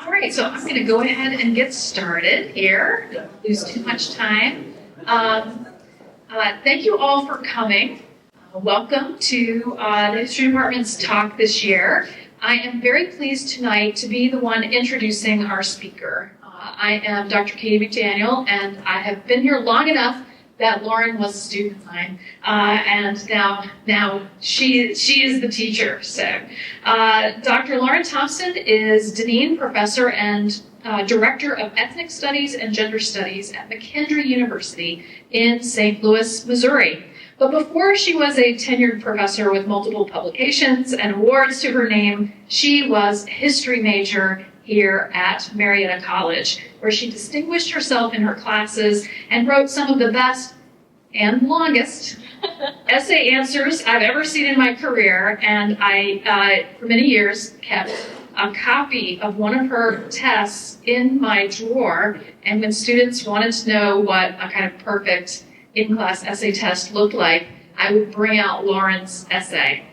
All right, so I'm going to go ahead and get started here. Don't lose too much time. Thank you all for coming. Welcome to the History Department's talk this year. I am very pleased tonight to be the one introducing our speaker. I am Dr. Katie McDaniel, and I have been here long enough that Lauren was a student of mine, and now she is the teacher. So, Dr. Lauren Thompson is Dean, Professor, and Director of Ethnic Studies and Gender Studies at McKendree University in St. Louis, Missouri. But before she was a tenured professor with multiple publications and awards to her name, she was a history major here at Marietta College, where she distinguished herself in her classes and wrote some of the best and longest essay answers I've ever seen in my career. And I, for many years, kept a copy of one of her tests in my drawer. And when students wanted to know what a kind of perfect in-class essay test looked like, I would bring out Lauren's essay.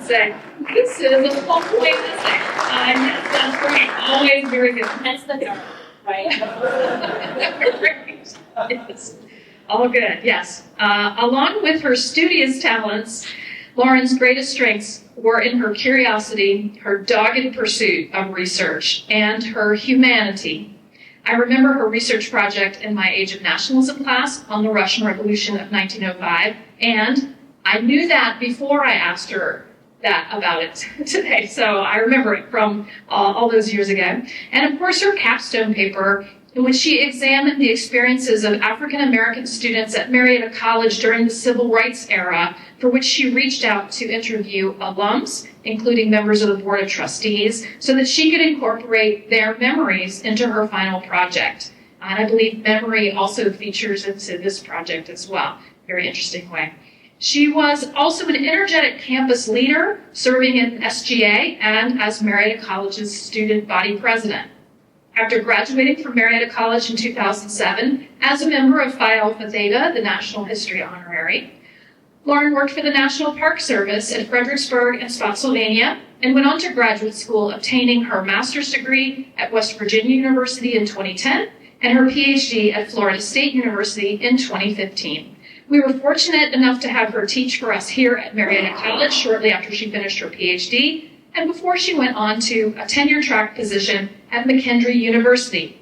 Say, this is a full-point essay. Yes, that's great. Always very good. That's the dark, right? Right. Yes. All good, yes. Along with her studious talents, Lauren's greatest strengths were in her curiosity, her dogged pursuit of research, and her humanity. I remember her research project in my Age of Nationalism class on the Russian Revolution of 1905, and I knew that before I asked her that about it today, so I remember it from all those years ago. And of course, her capstone paper, in which she examined the experiences of African American students at Marietta College during the Civil Rights era, for which she reached out to interview alums, including members of the Board of Trustees, so that she could incorporate their memories into her final project. And I believe memory also features into this project as well. Very interesting way. She was also an energetic campus leader, serving in SGA and as Marietta College's student body president. After graduating from Marietta College in 2007 as a member of Phi Alpha Theta, the National History Honorary, Lauren worked for the National Park Service at Fredericksburg and Spotsylvania and went on to graduate school, obtaining her master's degree at West Virginia University in 2010 and her PhD at Florida State University in 2015. We were fortunate enough to have her teach for us here at Marietta College shortly after she finished her PhD and before she went on to a tenure-track position at McKendree University,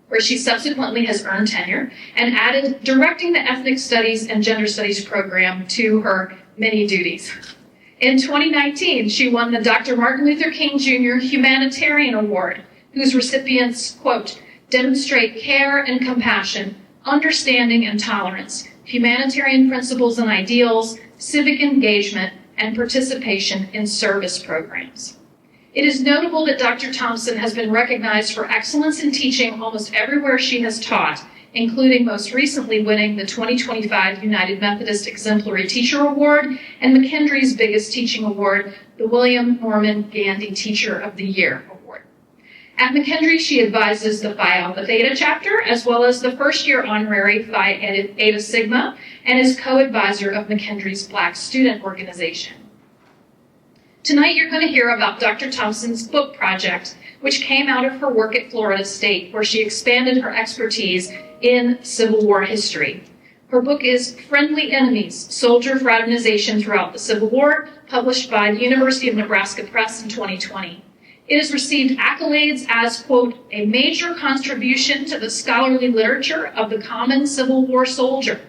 where she subsequently has earned tenure and added directing the Ethnic Studies and Gender Studies program to her many duties. In 2019, she won the Dr. Martin Luther King Jr. Humanitarian Award, whose recipients, quote, demonstrate care and compassion, understanding and tolerance, humanitarian principles and ideals, civic engagement, and participation in service programs. It is notable that Dr. Thompson has been recognized for excellence in teaching almost everywhere she has taught, including most recently winning the 2025 United Methodist Exemplary Teacher Award and McKendree's biggest teaching award, the William Norman Gandy Teacher of the Year Award. At McKendree, she advises the Phi Alpha Theta chapter, as well as the first-year honorary Phi Eta Sigma, and is co-advisor of McKendree's Black Student Organization. Tonight, you're going to hear about Dr. Thompson's book project, which came out of her work at Florida State, where she expanded her expertise in Civil War history. Her book is Friendly Enemies, Soldier Fraternization Throughout the Civil War, published by the University of Nebraska Press in 2020. It has received accolades as, quote, a major contribution to the scholarly literature of the common Civil War soldier.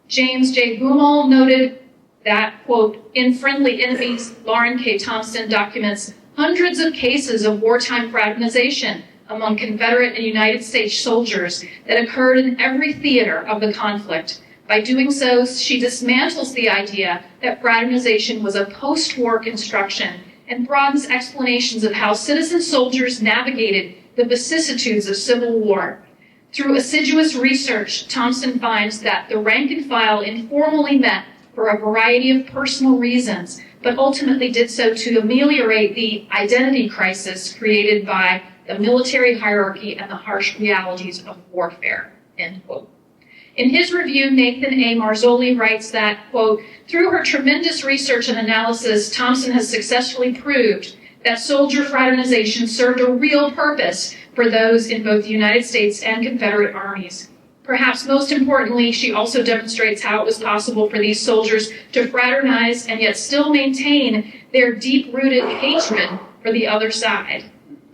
James J. Boomall noted that, quote, in Friendly Enemies, Lauren K. Thompson documents hundreds of cases of wartime fraternization among Confederate and United States soldiers that occurred in every theater of the conflict. By doing so, she dismantles the idea that fraternization was a post-war construction and broadens explanations of how citizen soldiers navigated the vicissitudes of civil war. Through assiduous research, Thompson finds that the rank and file informally met for a variety of personal reasons, but ultimately did so to ameliorate the identity crisis created by the military hierarchy and the harsh realities of warfare, end quote. In his review, Nathan A. Marzoli writes that, quote, through her tremendous research and analysis, Thompson has successfully proved that soldier fraternization served a real purpose for those in both the United States and Confederate armies. Perhaps most importantly, she also demonstrates how it was possible for these soldiers to fraternize and yet still maintain their deep-rooted hatred for the other side.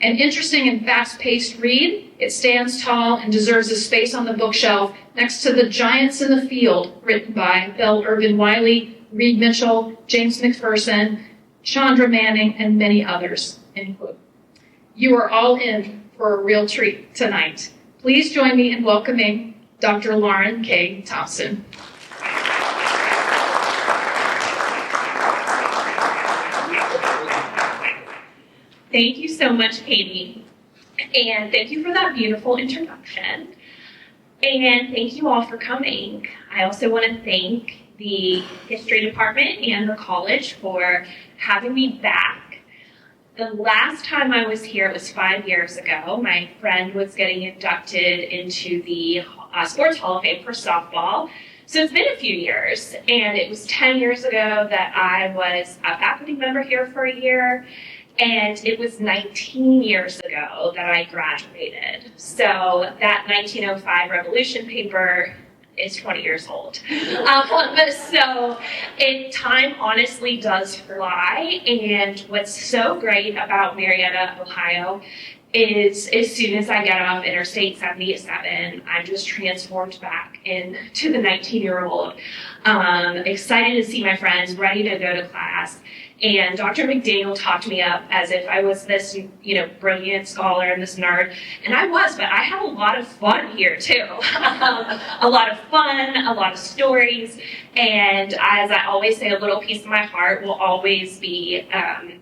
An interesting and fast-paced read, it stands tall and deserves a space on the bookshelf next to The Giants in the Field, written by Belle Irvin Wiley, Reed Mitchell, James McPherson, Chandra Manning, and many others. End quote. You are all in for a real treat tonight. Please join me in welcoming Dr. Lauren K. Thompson. Thank you so much, Katie. And thank you for that beautiful introduction. And thank you all for coming. I also want to thank the history department and the college for having me back. The last time I was here, it was 5 years ago. My friend was getting inducted into the Sports Hall of Fame for softball. So it's been a few years, and it was 10 years ago that I was a faculty member here for a year, and it was 19 years ago that I graduated. So that 1905 Revolution paper is 20 years old. So time honestly does fly, and what's so great about Marietta, Ohio, is as soon as I get off Interstate 77, I'm just transformed back into the 19-year-old, excited to see my friends, ready to go to class. And Dr. McDaniel talked me up as if I was this, brilliant scholar and this nerd. And I was, but I had a lot of fun here too. A lot of fun, a lot of stories. And as I always say, a little piece of my heart will always be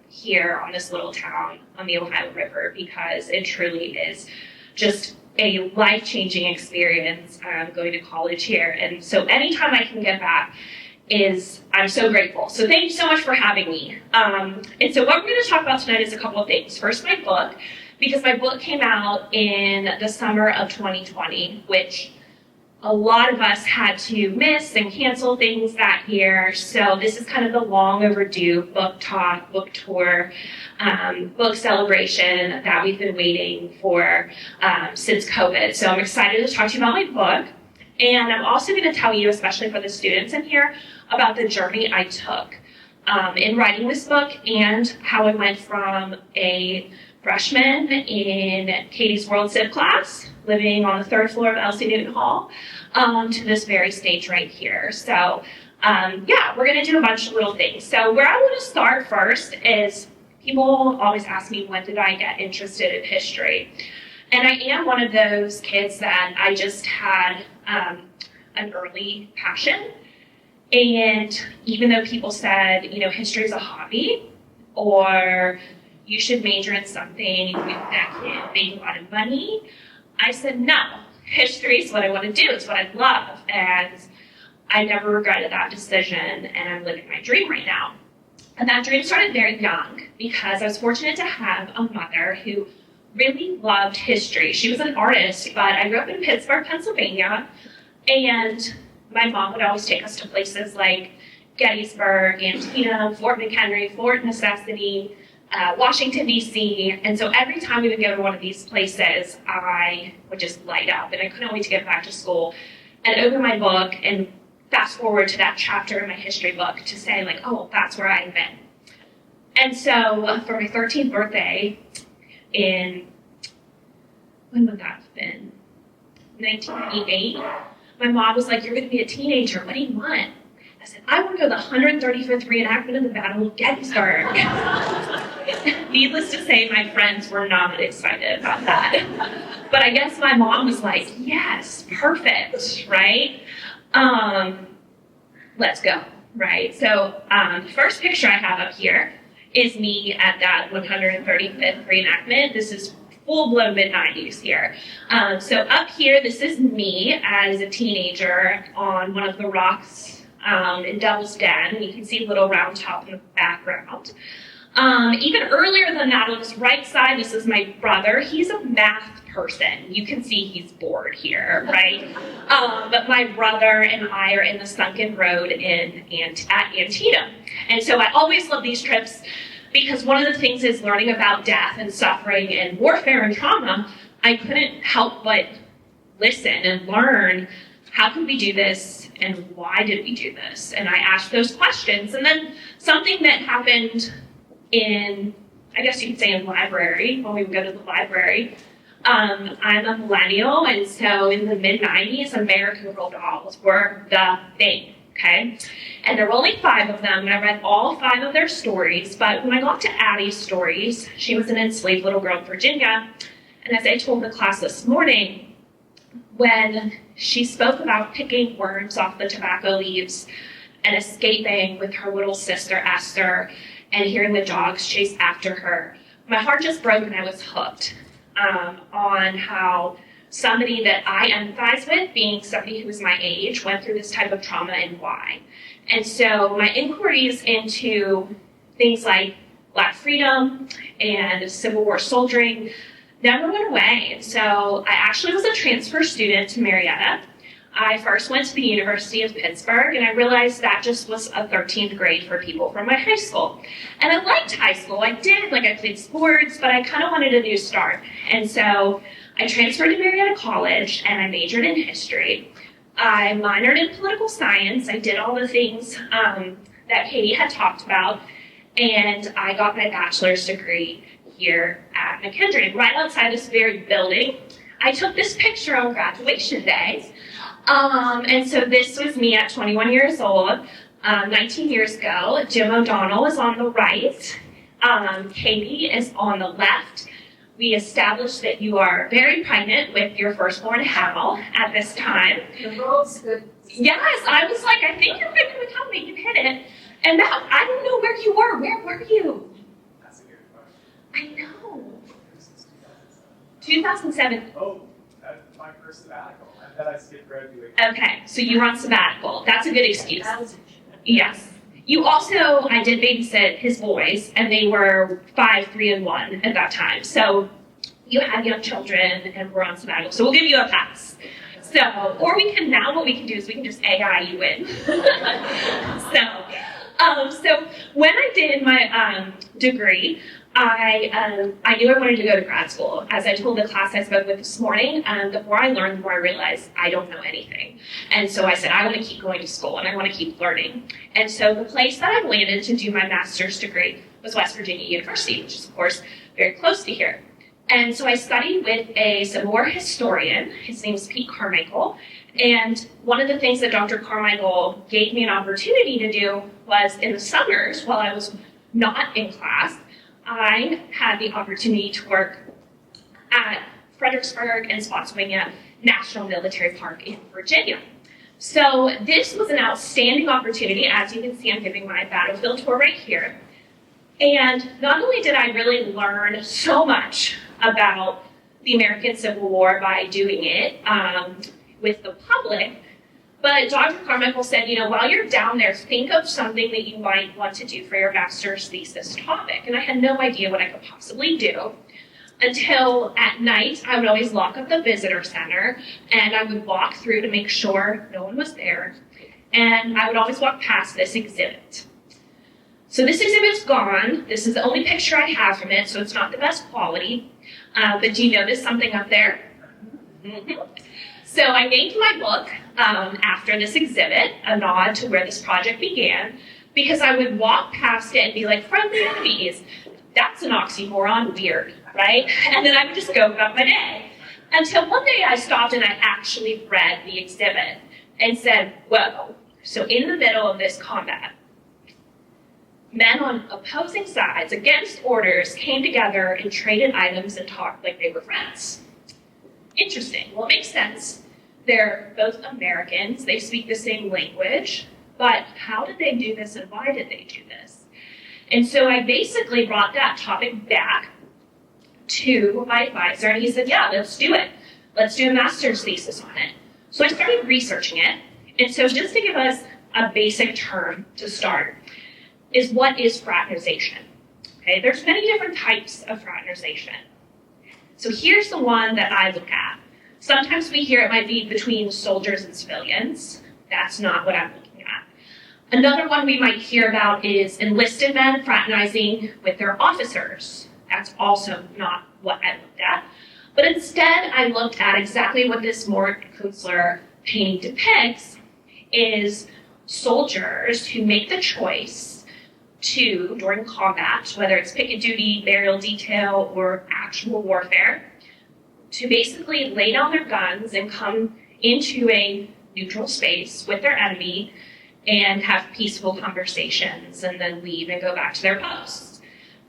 here on this little town on the Ohio River, because it truly is just a life-changing experience going to college here. And so anytime I can get back, I'm so grateful. So thank you so much for having me. And so what we're going to talk about tonight is a couple of things. First, my book, because my book came out in the summer of 2020, which a lot of us had to miss and cancel things that year. So this is kind of the long overdue book talk, book tour, book celebration that we've been waiting for since COVID. So I'm excited to talk to you about my book. And I'm also going to tell you, especially for the students in here, about the journey I took in writing this book and how I went from a freshman in Katie's World Civ class, living on the 3rd floor of Elsie Newton Hall, to this very stage right here. So we're going to do a bunch of little things. So where I want to start first is, people always ask me, when did I get interested in history? And I am one of those kids that I just had an early passion. And even though people said, history is a hobby, or you should major in something that can make a lot of money, I said, no, history is what I want to do. It's what I love. And I never regretted that decision, and I'm living my dream right now. And that dream started very young, because I was fortunate to have a mother who really loved history. She was an artist, but I grew up in Pittsburgh, Pennsylvania, and my mom would always take us to places like Gettysburg, Antietam, Fort McKendree, Fort Necessity, Washington, D.C. And so every time we would go to one of these places, I would just light up, and I couldn't wait to get back to school and open my book and fast forward to that chapter in my history book to say, oh, that's where I've been. And so for my 13th birthday when would that have been? 1988. My mom was like, you're going to be a teenager. What do you want? I said, I want to go to the 135th reenactment of the Battle of Gettysburg. Needless to say, my friends were not excited about that. But I guess my mom was like, yes, perfect, right? Let's go, right? So the first picture I have up here is me at that 135th reenactment. This is full-blown mid-90s here. So up here, this is me as a teenager on one of the rocks in Devil's Den. You can see Little Round Top in the background. Even earlier than that, on this right side, this is my brother. He's a math person. You can see he's bored here, right? But my brother and I are in the sunken road at Antietam. And so I always love these trips because one of the things is learning about death and suffering and warfare and trauma. I couldn't help but listen and learn, how could we do this and why did we do this? And I asked those questions. And then something that happened in, I guess you could say in library, when we would go to the library. I'm a millennial, and so in the mid-90s, American Girl dolls were the thing, okay? And there were only 5 of them, and I read all 5 of their stories. But when I got to Addie's stories, she was an enslaved little girl in Virginia. And as I told the class this morning, when she spoke about picking worms off the tobacco leaves and escaping with her little sister Esther and hearing the dogs chase after her, my heart just broke and I was hooked on how somebody that I empathize with, being somebody who is my age, went through this type of trauma and why. And so my inquiries into things like Black freedom and Civil War soldiering never went away. And so I actually was a transfer student to Marietta. I first went to the University of Pittsburgh, and I realized that just was a 13th grade for people from my high school. And I liked high school. I played sports, but I kind of wanted a new start. And so I transferred to Marietta College, and I majored in history. I minored in political science. I did all the things that Katie had talked about, and I got my bachelor's degree here at McKendree, right outside this very building. I took this picture on graduation day. And so this was me at 21 years old, 19 years ago. Jim O'Donnell is on the right. Katie is on the left. We established that you are very pregnant with your firstborn Hal at this time. The world's good. Yes, I was like, I think you're going to tell me you hit it. And Matt, I don't know where you were. Where were you? That's a good question. I know. 2007. Oh, that's my first sabbatical. I bet I skipped graduation. Okay, so you were on sabbatical. That's a good excuse. Yes. You also, I did babysit his boys, and they were 5, 3, and 1 at that time. So you had young children and were on sabbatical. So we'll give you a pass. So, or we can, now what we can do is we can just AI you in. So when I did my degree, I knew I wanted to go to grad school. As I told the class I spoke with this morning, the more I learned, the more I realized I don't know anything. And so I said, I want to keep going to school and I want to keep learning. And so the place that I landed to do my master's degree was West Virginia University, which is, of course, very close to here. And so I studied with a Civil War historian. His name is Pete Carmichael. And one of the things that Dr. Carmichael gave me an opportunity to do was in the summers, while I was not in class, I had the opportunity to work at Fredericksburg and Spotsylvania National Military Park in Virginia. So this was an outstanding opportunity. As you can see, I'm giving my battlefield tour right here. And not only did I really learn so much about the American Civil War by doing it with the public, but Dr. Carmichael said, while you're down there, think of something that you might want to do for your master's thesis topic. And I had no idea what I could possibly do until at night I would always lock up the visitor center and I would walk through to make sure no one was there. And I would always walk past this exhibit. So this exhibit's gone. This is the only picture I have from it, so it's not the best quality. But do you notice something up there? Mm-hmm. So I named my book after this exhibit, a nod to where this project began, because I would walk past it and be like, friendly enemies, that's an oxymoron, weird, right? And then I would just go about my day. Until one day I stopped and I actually read the exhibit and said, whoa, so in the middle of this combat, men on opposing sides against orders came together and traded items and talked like they were friends. Interesting. Well, it makes sense. They're both Americans. They speak the same language. But how did they do this and why did they do this? And so I basically brought that topic back to my advisor, and he said, yeah, let's do it. Let's do a master's thesis on it. So I started researching it. And so just to give us a basic term to start, is what is fraternization? Okay, there's many different types of fraternization. So here's the one that I look at. Sometimes we hear it might be between soldiers and civilians. That's not what I'm looking at. Another one we might hear about is enlisted men fraternizing with their officers. That's also not what I looked at. But instead, I looked at exactly what this Mort Kutzler painting depicts is soldiers who make the choice to, during combat, whether it's picket duty, burial detail, or actual warfare, to basically lay down their guns and come into a neutral space with their enemy and have peaceful conversations and then leave and go back to their posts.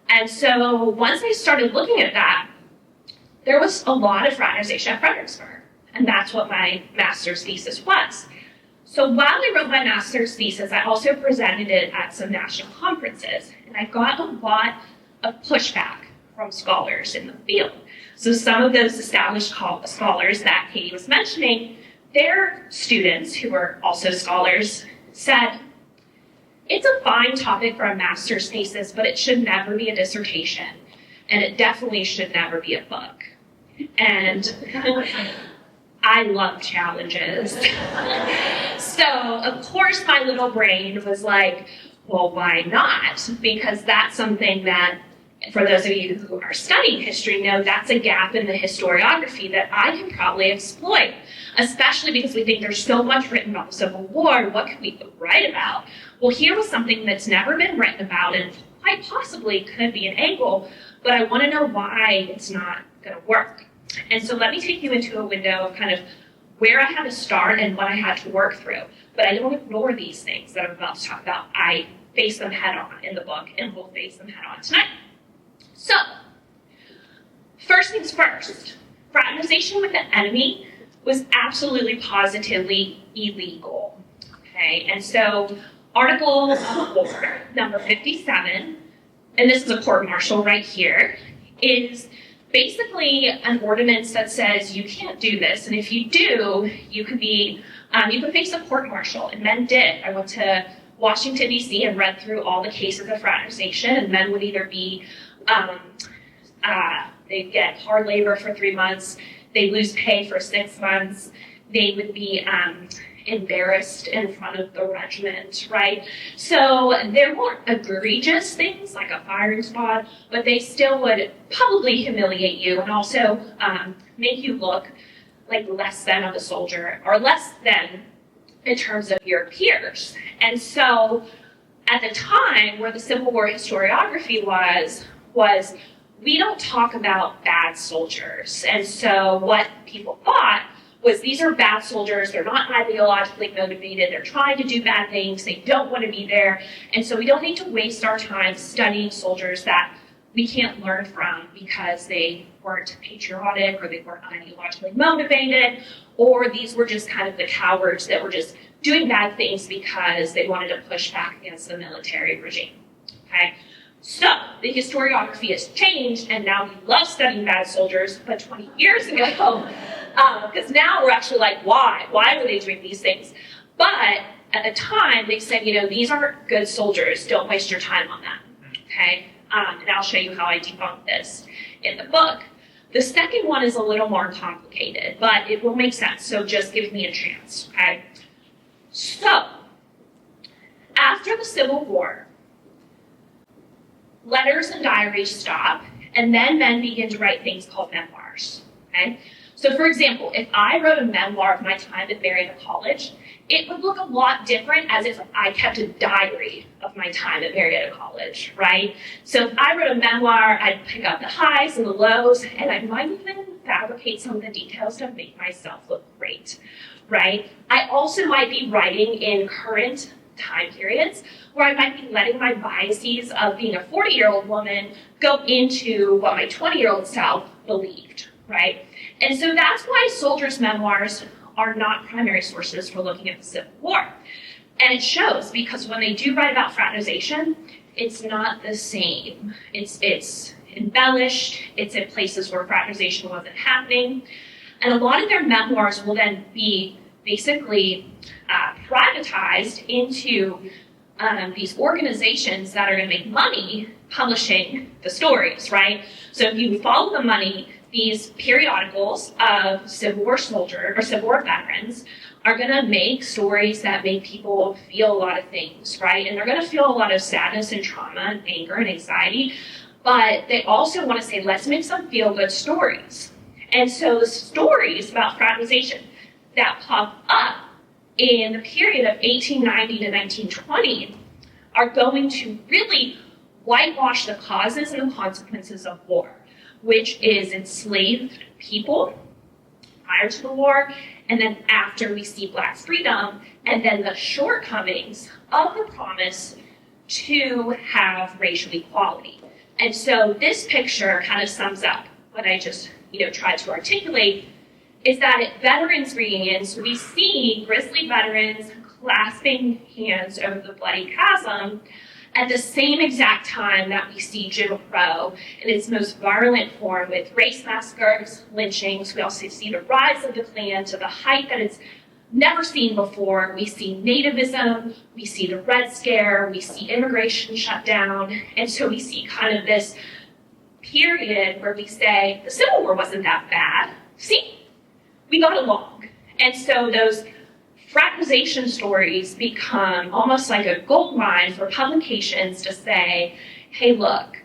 And so once I started looking at that, there was a lot of fraternization at Fredericksburg, and that's what my master's thesis was. So while I wrote my master's thesis, I also presented it at some national conferences, and I got a lot of pushback from scholars in the field. So some of those established scholars that Katie was mentioning, their students, who were also scholars, said, it's a fine topic for a master's thesis, but it should never be a dissertation, and it definitely should never be a book. And I love challenges. So, of course, my little brain was like, well, why not? Because that's something that, for those of you who are studying history, know that's a gap in the historiography that I can probably exploit, especially because we think there's so much written about the Civil War. What can we write about? Well, here was something that's never been written about and quite possibly could be an angle, but I want to know why it's not going to work. And so let me take you into a window of kind of where I had to start and what I had to work through. But I don't ignore these things that I'm about to talk about. I face them head on in the book, and we'll face them head on tonight. So, first things first, fraternization with the enemy was absolutely positively illegal. Okay, and so Article 4, number 57, and this is a court-martial right here, is basically an ordinance that says you can't do this, and if you do, you could face a court-martial, and men did. I went to Washington, D.C. and read through all the cases of fraternization, and men would either be, they'd get hard labor for 3 months, they'd lose pay for 6 months, they would be embarrassed in front of the regiment, right? So there weren't egregious things like a firing squad, but they still would publicly humiliate you and also make you look like less than of a soldier, or less than in terms of your peers. And so at the time where the Civil War historiography was we don't talk about bad soldiers. And so what people thought was these are bad soldiers, they're not ideologically motivated, they're trying to do bad things, they don't want to be there, and so we don't need to waste our time studying soldiers that we can't learn from because they weren't patriotic or they weren't ideologically motivated, or these were just kind of the cowards that were just doing bad things because they wanted to push back against the military regime. Okay? So the historiography has changed, and now we love studying bad soldiers, but 20 years ago, because now we're actually like, why? Why were they doing these things? But at the time, they said, these aren't good soldiers. Don't waste your time on that. Okay? And I'll show you how I debunk this in the book. The second one is a little more complicated, but it will make sense, so just give me a chance. Okay? So, after the Civil War, letters and diaries stop, and then men begin to write things called memoirs. Okay? So for example, if I wrote a memoir of my time at Marietta College, it would look a lot different as if I kept a diary of my time at Marietta College, right? So if I wrote a memoir, I'd pick up the highs and the lows, and I might even fabricate some of the details to make myself look great, right? I also might be writing in current time periods where I might be letting my biases of being a 40-year-old woman go into what my 20-year-old self believed, right? And so that's why soldiers' memoirs are not primary sources for looking at the Civil War. And it shows because when they do write about fraternization, it's not the same. It's embellished, it's in places where fraternization wasn't happening. And a lot of their memoirs will then be basically privatized into these organizations that are going to make money publishing the stories, right? So if you follow the money, these periodicals of Civil War soldiers or Civil War veterans are going to make stories that make people feel a lot of things, right? And they're going to feel a lot of sadness and trauma and anger and anxiety, but they also want to say, let's make some feel-good stories. And so the stories about fraternization that pop up in the period of 1890 to 1920 are going to really whitewash the causes and the consequences of war, which is enslaved people prior to the war, and then after we see Black freedom, and then the shortcomings of the promise to have racial equality. And so this picture kind of sums up what I just tried to articulate, is that at veterans reunions, we see grizzly veterans clasping hands over the bloody chasm at the same exact time that we see Jim Crow in its most virulent form with race massacres, lynchings. We also see the rise of the Klan to the height that it's never seen before. We see nativism, we see the Red Scare, we see immigration shut down, and so we see kind of this period where we say, the Civil War wasn't that bad. See, we got along. And so those fraternization stories become almost like a gold mine for publications to say, hey, look,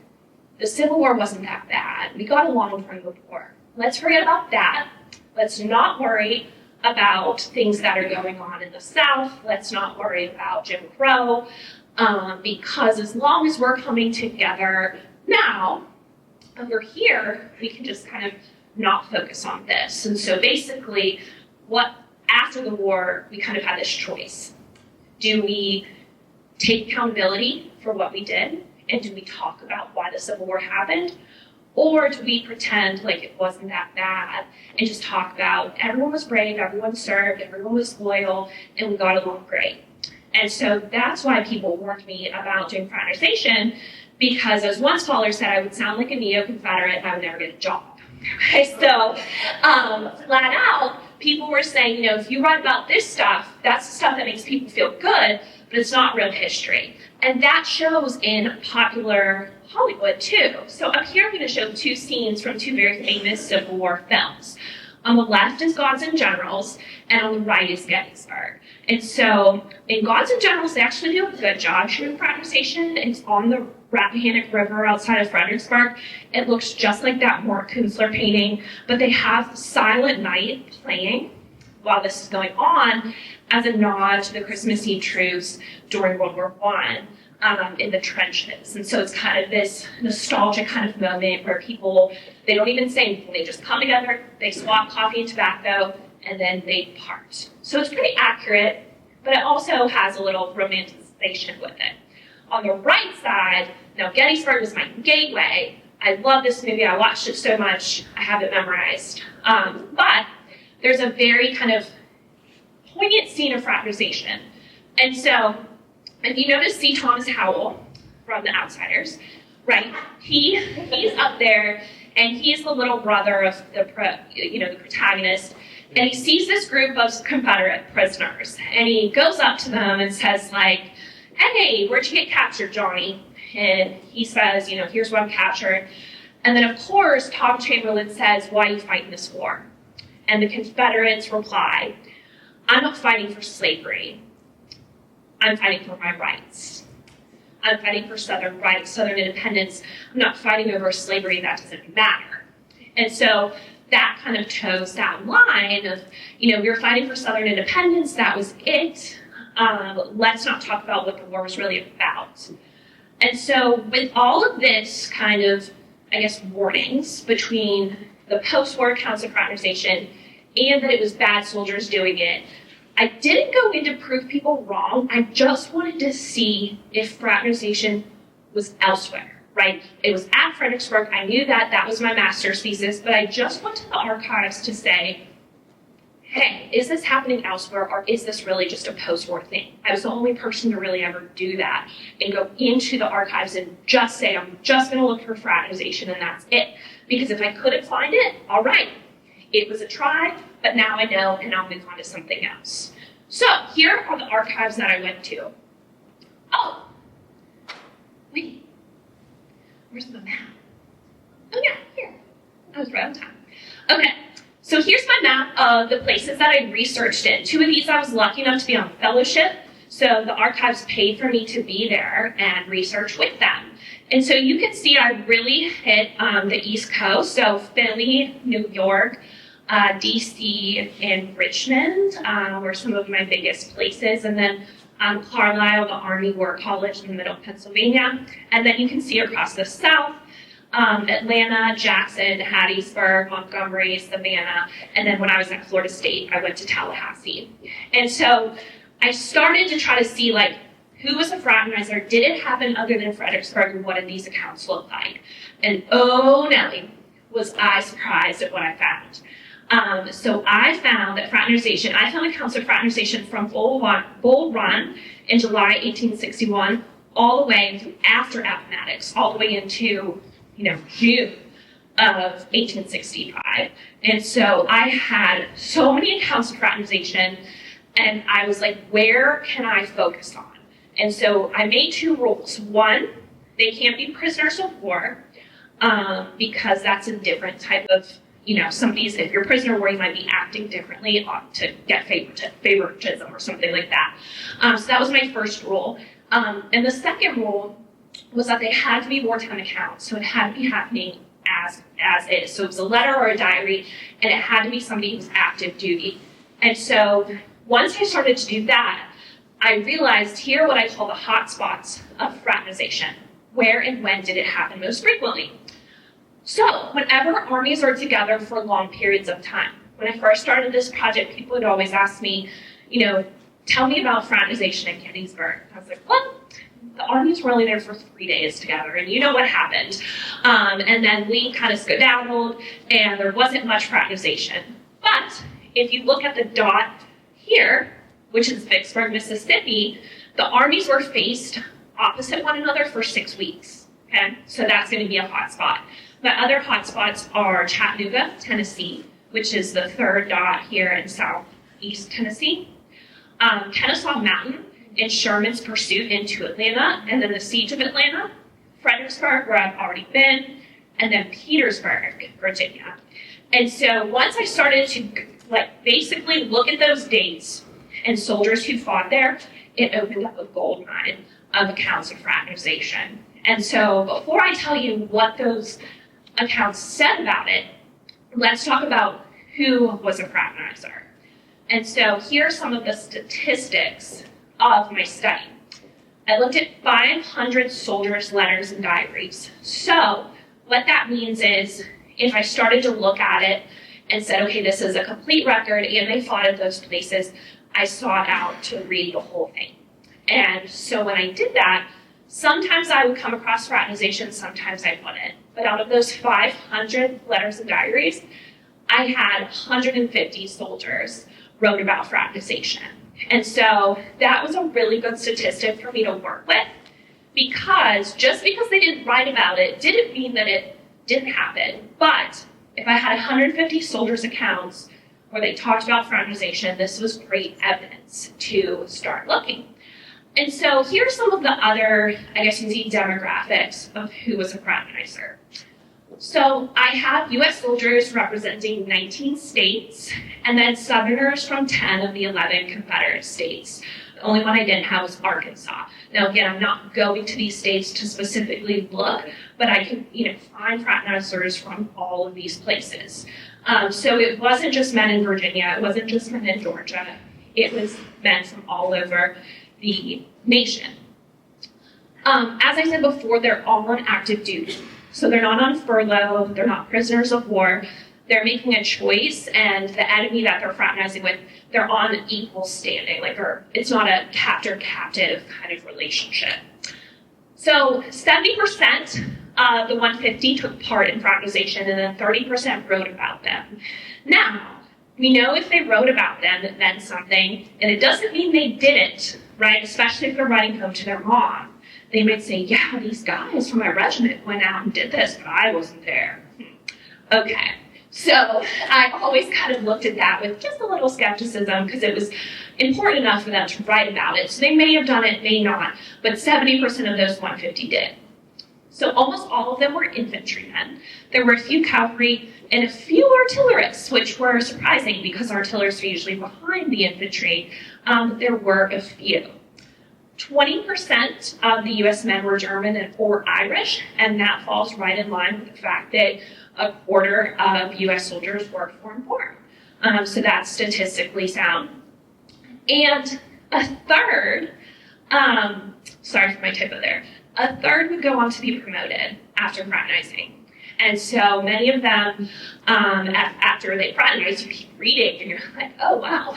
the Civil War wasn't that bad. We got along during the war. Let's forget about that. Let's not worry about things that are going on in the South. Let's not worry about Jim Crow, because as long as we're coming together now, over here, we can just kind of not focus on this. And so basically, after the war, we kind of had this choice. Do we take accountability for what we did? And do we talk about why the Civil War happened? Or do we pretend like it wasn't that bad and just talk about everyone was brave, everyone served, everyone was loyal, and we got along great? And so that's why people warned me about doing fraternization, because as one scholar said, I would sound like a neo-Confederate and I would never get a job. Okay, so flat out, people were saying, if you write about this stuff, that's the stuff that makes people feel good, but it's not real history. And that shows in popular Hollywood too. So up here I'm going to show two scenes from two very famous Civil War films. On the left is Gods and Generals, and on the right is Gettysburg. And so in Gods and Generals, they actually do a good job shooting fraternization. It's on the Rappahannock River outside of Fredericksburg. It looks just like that Mort Kunstler painting, but they have Silent Night playing while this is going on as a nod to the Christmas Eve truce during World War I in the trenches. And so it's kind of this nostalgic kind of moment where people, they don't even say anything. They just come together, they swap coffee and tobacco, and then they part. So it's pretty accurate, but it also has a little romanticization with it. On the right side, now Gettysburg was my gateway. I love this movie. I watched it so much. I have it memorized. But there's a very kind of poignant scene of fraternization. And so if you notice C. Thomas Howell from The Outsiders, right? He's up there, and he's the little brother of the protagonist. And he sees this group of Confederate prisoners, and he goes up to them and says, like, hey, where'd you get captured, Johnny? And he says, here's where I'm captured. And then, of course, Tom Chamberlain says, why are you fighting this war? And the Confederates reply, I'm not fighting for slavery. I'm fighting for my rights. I'm fighting for Southern rights, Southern independence. I'm not fighting over slavery. That doesn't matter. And so that kind of chose that line of, we were fighting for Southern independence. That was it. Let's not talk about what the war was really about. And so with all of this kind of, warnings between the post-war accounts of fraternization and that it was bad soldiers doing it, I didn't go in to prove people wrong. I just wanted to see if fraternization was elsewhere, right? It was at Fredericksburg. I knew that was my master's thesis, but I just went to the archives to say, hey, is this happening elsewhere, or is this really just a post-war thing? I was the only person to really ever do that and go into the archives and just say, I'm just going to look for fraternization, and that's it. Because if I couldn't find it, all right, it was a try, but now I know, and I'll move on to something else. So here are the archives that I went to. Oh, wait, where's the map? Oh yeah, here. I was right on time. Okay, so here's my map of the places that I researched in. 2 of these I was lucky enough to be on fellowship, so the archives paid for me to be there and research with them. And so you can see I really hit the East Coast, so Philly, New York, DC, and Richmond were some of my biggest places, and then Carlisle, the Army War College in the middle of Pennsylvania. And then you can see across the South, Atlanta, Jackson, Hattiesburg, Montgomery, Savannah, and then when I was at Florida State, I went to Tallahassee. And so I started to try to see, like, who was a fraternizer? Did it happen other than Fredericksburg, and what did these accounts look like? And oh, Nelly, was I surprised at what I found. So I found that fraternization, I found accounts of fraternization from Bull Run in July 1861 all the way through after Appomattox, all the way into, June of 1865. And so I had so many accounts of fraternization, and I was like, where can I focus on? And so I made 2 rules. 1, they can't be prisoners of war, because that's a different type of, if you're a prisoner of war, you might be acting differently to get favoritism or something like that. So that was my first rule. And the second rule was that they had to be wartime accounts, so it had to be happening as is. So it was a letter or a diary, and it had to be somebody who's active duty. And so once I started to do that, I realized here are what I call the hot spots of fraternization. Where and when did it happen most frequently? So whenever armies are together for long periods of time, when I first started this project, people would always ask me, tell me about fraternization in Gettysburg. I was like, well, the armies were only there for 3 days together, and you know what happened. And then we kind of skedaddled, and there wasn't much fraternization. But if you look at the dot here, which is Vicksburg, Mississippi, the armies were faced opposite one another for 6 weeks. Okay, so that's going to be a hot spot. My other hot spots are Chattanooga, Tennessee, which is the 3rd dot here in southeast Tennessee, Kennesaw Mountain in Sherman's pursuit into Atlanta, and then the siege of Atlanta, Fredericksburg, where I've already been, and then Petersburg, Virginia. And so once I started to basically look at those dates and soldiers who fought there, it opened up a gold mine of accounts of fraternization. And so before I tell you what those accounts said about it, let's talk about who was a fraternizer. And so here are some of the statistics of my study. I looked at 500 soldiers' letters and diaries. So what that means is if I started to look at it and said, okay, this is a complete record and they fought at those places, I sought out to read the whole thing. And so when I did that, sometimes I would come across fraternization, sometimes I wouldn't. But out of those 500 letters and diaries, I had 150 soldiers wrote about fraternization. And so that was a really good statistic for me to work with, because just because they didn't write about it didn't mean that it didn't happen. But if I had 150 soldiers' accounts where they talked about fraternization, this was great evidence to start looking. And so here's some of the other, demographics of who was a fraternizer. So I have U.S. soldiers representing 19 states, and then Southerners from 10 of the 11 Confederate states. The only one I didn't have was Arkansas. Now, again, I'm not going to these states to specifically look, but I can, find fraternizers from all of these places. So it wasn't just men in Virginia, it wasn't just men in Georgia, it was men from all over the nation. As I said before, they're all on active duty. So they're not on furlough, they're not prisoners of war, they're making a choice, and the enemy that they're fraternizing with, they're on equal standing. It's not a captor-captive kind of relationship. So 70% of the 150 took part in fraternization, and then 30% wrote about them. Now, we know if they wrote about them, it meant something, and it doesn't mean they didn't, right? Especially if they're writing home to their mom. They might say, yeah, these guys from my regiment went out and did this, but I wasn't there. Okay, so I always kind of looked at that with just a little skepticism, because it was important enough for them to write about it. So they may have done it, may not, but 70% of those 150 did. So almost all of them were infantrymen. There were a few cavalry and a few artillerists, which were surprising because artillerists are usually behind the infantry. There were a few. 20% of the U.S. men were German or Irish, and that falls right in line with the fact that a quarter of U.S. soldiers were foreign-born. So that's statistically sound. And a third, sorry for my typo there, a third would go on to be promoted after fraternizing. And so many of them, after they fraternize, you keep reading and you're like, oh, wow,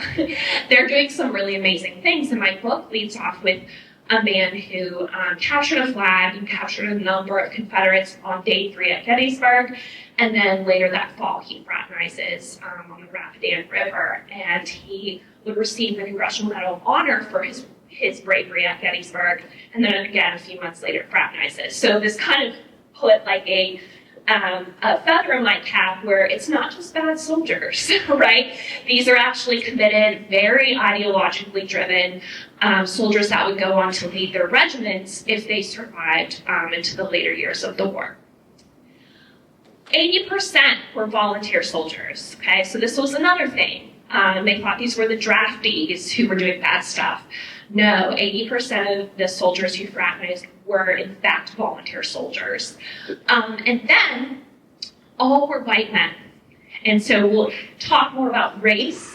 they're doing some really amazing things. And my book leads off with a man who captured a flag and captured a number of Confederates on day 3 at Gettysburg. And then later that fall, he fraternizes on the Rapidan River. And he would receive the Congressional Medal of Honor for his bravery at Gettysburg. And then again, a few months later, fraternizes. So this kind of put like a feather in my cap where it's not just bad soldiers, right? These are actually committed, very ideologically driven soldiers that would go on to lead their regiments if they survived into the later years of the war. 80% were volunteer soldiers, okay? So this was another thing. They thought these were the draftees who were doing bad stuff. No, 80% of the soldiers who fraternized were in fact volunteer soldiers. And then all were white men. And so we'll talk more about race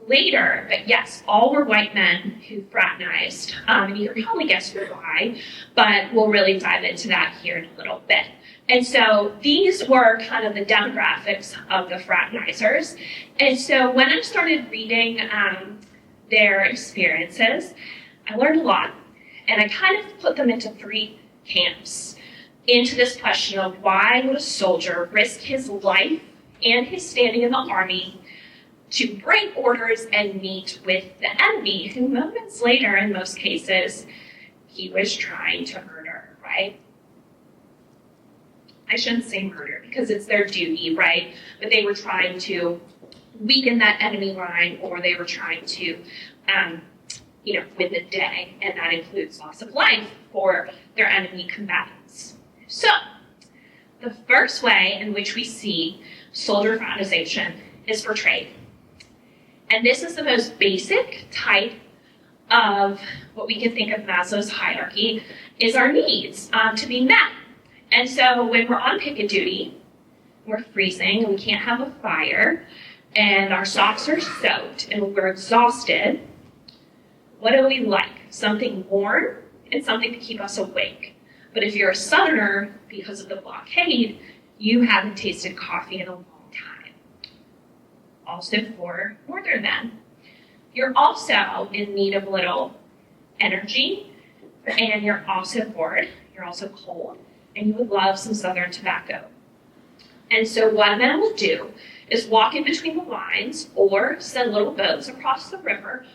later, but yes, all were white men who fraternized. And you can probably guess why, but we'll really dive into that here in a little bit. And so these were kind of the demographics of the fraternizers. And so when I started reading their experiences, I learned a lot. And I kind of put them into 3 camps, into this question of why would a soldier risk his life and his standing in the army to break orders and meet with the enemy, who moments later, in most cases, he was trying to murder, right? I shouldn't say murder because it's their duty, right? But they were trying to weaken that enemy line, or they were trying to, win the day, and that includes loss of life for their enemy combatants. So, the first way in which we see soldier fraternization is for trade. And this is the most basic type of what we can think of Maslow's hierarchy, is our needs to be met. And so when we're on picket duty, we're freezing and we can't have a fire, and our socks are soaked and we're exhausted, what do we like? Something warm and something to keep us awake. But if you're a Southerner, because of the blockade, you haven't tasted coffee in a long time. Also for Northern men. You're also in need of a little energy, and you're also bored, you're also cold, and you would love some Southern tobacco. And so what men will do is walk in between the lines or send little boats across the river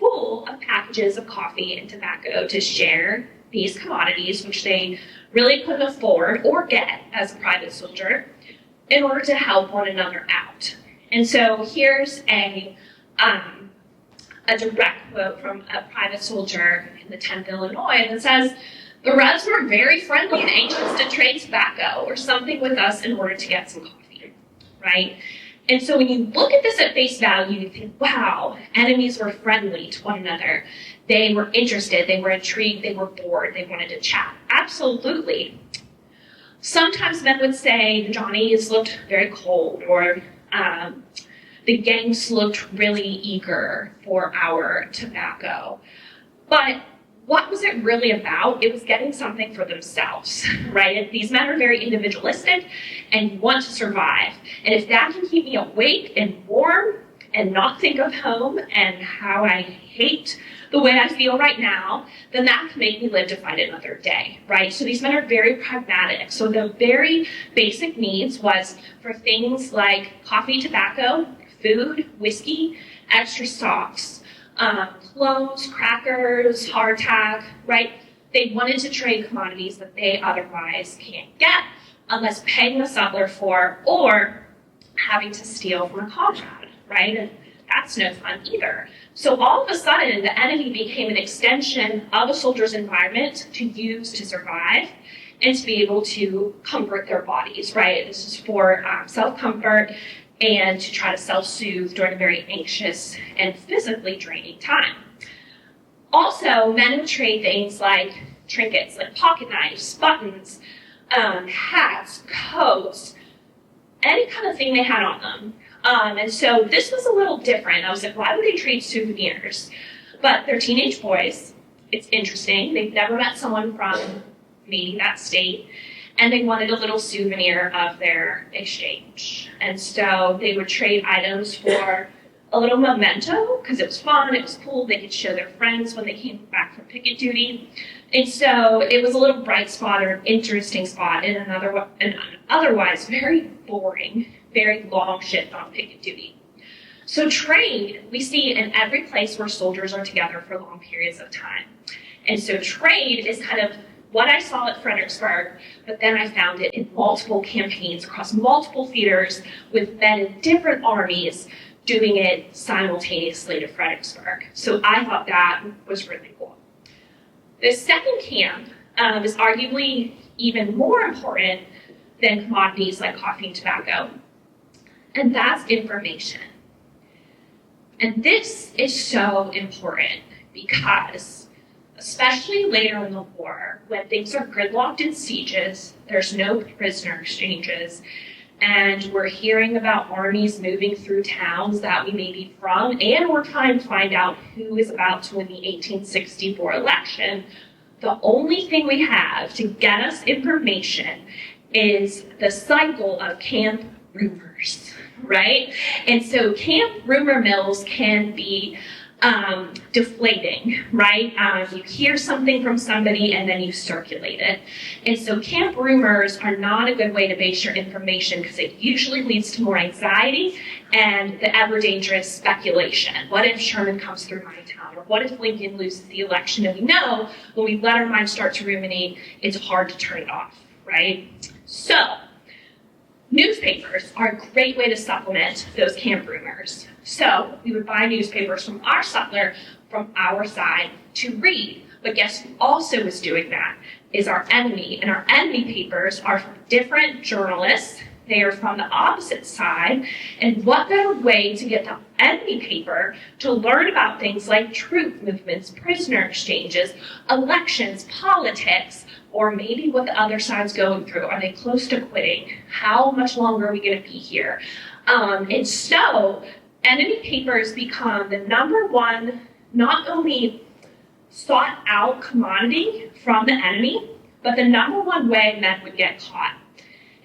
full of packages of coffee and tobacco to share these commodities, which they really couldn't afford or get as a private soldier, in order to help one another out. And so here's a direct quote from a private soldier in the 10th Illinois that says, "The Reds were very friendly and anxious to trade tobacco or something with us in order to get some coffee," right? And so when you look at this at face value, you think, wow, enemies were friendly to one another. They were interested, they were intrigued, they were bored, they wanted to chat. Absolutely. Sometimes men would say the Johnnies looked very cold, or the gangs looked really eager for our tobacco. But what was it really about? It was getting something for themselves, right? These men are very individualistic and want to survive. And if that can keep me awake and warm and not think of home and how I hate the way I feel right now, then that can make me live to fight another day, right? So these men are very pragmatic. So the very basic needs was for things like coffee, tobacco, food, whiskey, extra socks, clothes, crackers, hardtack, right? They wanted to trade commodities that they otherwise can't get unless paying the sutler for, or having to steal from a comrade, right? And that's no fun either. So all of a sudden, the enemy became an extension of a soldier's environment to use to survive, and to be able to comfort their bodies, right? This is for self-comfort and to try to self-soothe during a very anxious and physically draining time. Also, men would trade things like trinkets, like pocket knives, buttons, hats, coats, any kind of thing they had on them. And so this was a little different. I was like, why would they trade souvenirs? But they're teenage boys. It's interesting. They've never met someone from maybe that state, and they wanted a little souvenir of their exchange. And so they would trade items for a little memento, because it was fun, it was cool, they could show their friends when they came back from picket duty. And so it was a little bright spot or an interesting spot in an otherwise very boring, very long shift on picket duty. So trade, we see in every place where soldiers are together for long periods of time. And so trade is kind of what I saw at Fredericksburg, but then I found it in multiple campaigns across multiple theaters with men in different armies doing it simultaneously to Fredericksburg. So I thought that was really cool. The second camp is arguably even more important than commodities like coffee and tobacco, and that's information. And this is so important because, especially later in the war, when things are gridlocked in sieges, there's no prisoner exchanges, and we're hearing about armies moving through towns that we may be from, and we're trying to find out who is about to win the 1864 election. The only thing we have to get us information is the cycle of camp rumors, right? And so camp rumor mills can be deflating, right? You hear something from somebody and then you circulate it. And so camp rumors are not a good way to base your information because it usually leads to more anxiety and the ever dangerous speculation. What if Sherman comes through my town? Or what if Lincoln loses the election? And we know when we let our minds start to ruminate, it's hard to turn it off, right? So newspapers are a great way to supplement those camp rumors. So we would buy newspapers from our sutler, from our side, to read. But guess who also is doing that? Is our enemy. And our enemy papers are from different journalists. They are from the opposite side. And what better way to get the enemy paper to learn about things like troop movements, prisoner exchanges, elections, politics, or maybe what the other side's going through. Are they close to quitting? How much longer are we going to be here? And so enemy papers become the number one, not only sought out commodity from the enemy, but the number one way men would get caught.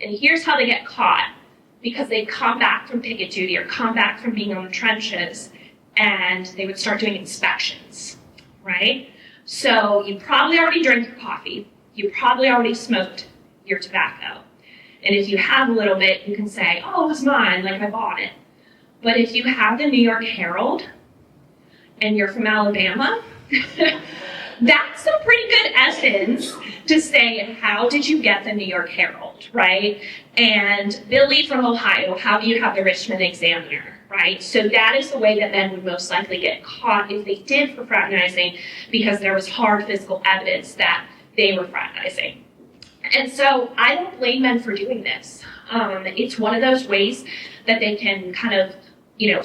And here's how they get caught. Because they come back from picket duty or come back from being on the trenches, and they would start doing inspections, right? So you probably already drank your coffee. You probably already smoked your tobacco. And if you have a little bit, you can say, oh, it was mine, like I bought it. But if you have the New York Herald and you're from Alabama, that's a pretty good essence to say, how did you get the New York Herald, right? And Billy from Ohio, how do you have the Richmond Examiner, right? So that is the way that men would most likely get caught if they did for fraternizing, because there was hard physical evidence that they were fraternizing. And so I don't blame men for doing this. It's one of those ways that they can kind of,